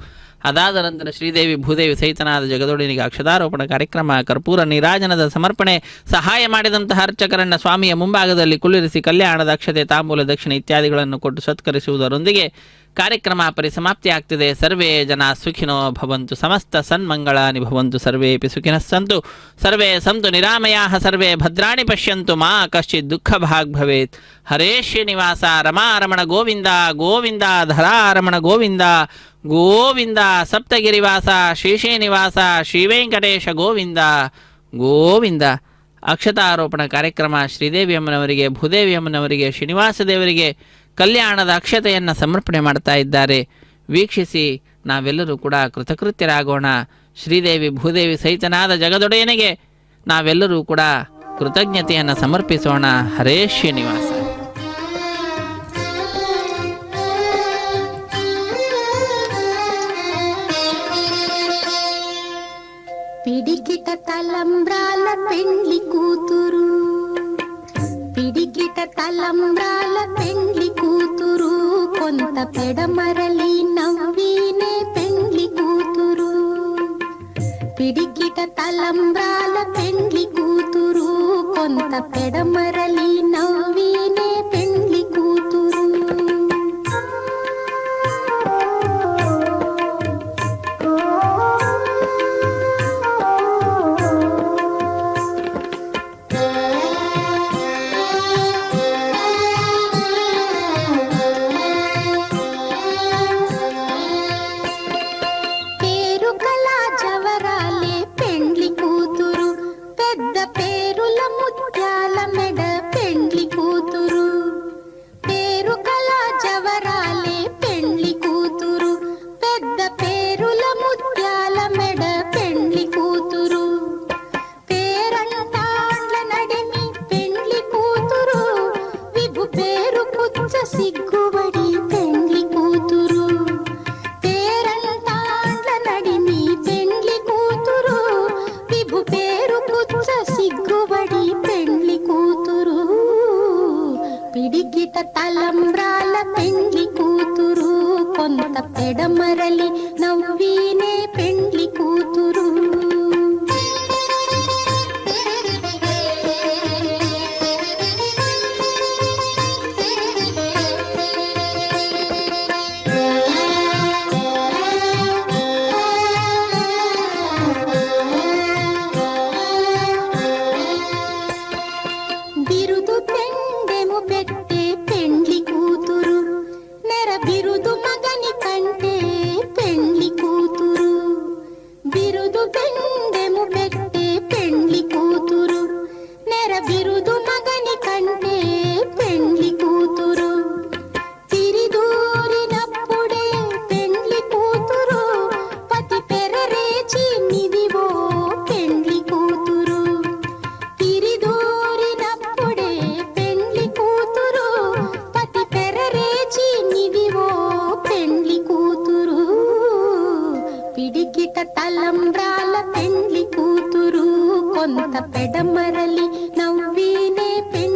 ಅದಾದ ನಂತರ ಶ್ರೀದೇವಿ ಭೂದೇವಿ ಸಹಿತನಾದ ಜಗದೊಡೆಯನಿಗೆ ಅಕ್ಷತಾರೋಪಣ ಕಾರ್ಯಕ್ರಮ, ಕರ್ಪೂರ ನೀರಾಜನದ ಸಮರ್ಪಣೆ, ಸಹಾಯ ಮಾಡಿದಂತಹ ಅರ್ಚಕರನ್ನು ಸ್ವಾಮಿಯ ಮುಂಭಾಗದಲ್ಲಿ ಕುಳ್ಳಿರಿಸಿ ಕಲ್ಯಾಣದ ಅಕ್ಷತೆ, ತಾಂಬೂಲ, ದಕ್ಷಿಣೆ ಇತ್ಯಾದಿಗಳನ್ನು ಕೊಟ್ಟು ಸತ್ಕರಿಸುವುದರೊಂದಿಗೆ ಕಾರ್ಯಕ್ರಮ ಪರಿಸಮಾಪ್ತಿ ಆಗ್ತಿದೆ. ಸರ್ವೇ ಜನ ಸುಖಿನೋ ಭವಂತು, ಸಮಸ್ತ ಸನ್ಮಂಗಳಾನಿ ಭವಂತು, ಸರ್ವೇಪಿ ಸುಖಿನಃ ಸಂತು, ಸರ್ವೇ ಸಂತು ನಿರಾಮಯಾಃ, ಸರ್ವೇ ಭದ್ರಾಣಿ ಪಶ್ಯಂತು, ಮಾ ಕಶ್ಚಿತ್ ದುಃಖ ಭಾಗ್ ಭವೇತ್. ಹರೇ ಶ್ರೀನಿವಾಸ ರಮಾರಮಣ ಗೋವಿಂದ ಗೋವಿಂದ, ಧರಾರಮಣ ಗೋವಿಂದ ಗೋವಿಂದ, ಸಪ್ತಗಿರಿವಾಸ ಶ್ರೀಶ್ರೀನಿವಾಸ ಶ್ರೀವೆಂಕಟೇಶ ಗೋವಿಂದ ಗೋವಿಂದ. ಅಕ್ಷತಾರೋಪಣ ಕಾರ್ಯಕ್ರಮ ಶ್ರೀದೇವಿ ಅಮ್ಮನವರಿಗೆ, ಭೂದೇವಿ ಅಮ್ಮನವರಿಗೆ, ಶ್ರೀನಿವಾಸ ದೇವರಿಗೆ ಕಲ್ಯಾಣದ ಅಕ್ಷತೆಯನ್ನು ಸಮರ್ಪಣೆ ಮಾಡ್ತಾ ಇದ್ದಾರೆ. ವೀಕ್ಷಿಸಿ ನಾವೆಲ್ಲರೂ ಕೂಡ ಕೃತಕೃತ್ಯರಾಗೋಣ. ಶ್ರೀದೇವಿ ಭೂದೇವಿ ಸಹಿತನಾದ ಜಗದೊಡೆಯನಿಗೆ ನಾವೆಲ್ಲರೂ ಕೂಡ ಕೃತಜ್ಞತೆಯನ್ನು ಸಮರ್ಪಿಸೋಣ. ಹರೇ ಶ್ರೀನಿವಾಸ. పిడికిట తలంబ్రాల పెండ్లి కూతురు, పిడికిట తలంబ్రాల పెండ్లి కూతురు, కొంత పెడమరలి నవ్వినే పెండ్లి కూతురు. పిడికిట తలంబ్రాల పెండ్లి కూతురు, కొంత పెడమరలి నవ్వినే పెండ్లి కూతురు. ముత్యాల మెడ పెండ్లి కూతురు. తలంబ్రాల పెండ్లి కూతురు కొంత పెడమరలి నవ్వీనే పెండ్లి కూతురు. బిరుదు పెండెము పెట్టే పెండ్లి కూతురు నెర బిరుదు మగని కంటే పెండ్లి కూతురు. బిరుదు పెండెము పెట్టే పెండ్లి కూతురు నెర బిరుదు మగని కంటే పెండ్లి కూతురు. తిరిదూరినప్పుడే పెండ్లి కూతురు పతి పెరరేచి నిదివో పెండ్లి కూతురు. తిరిదూరినప్పుడే పెండ్లి కూతురు పతి పెరరేచి నిదివో పెండ్లి కూతురు. పిడికిట తలంబ్రాల పెండ్లి కూతురు కొంత పెడమరలి నవ్వీనే పెండ్లి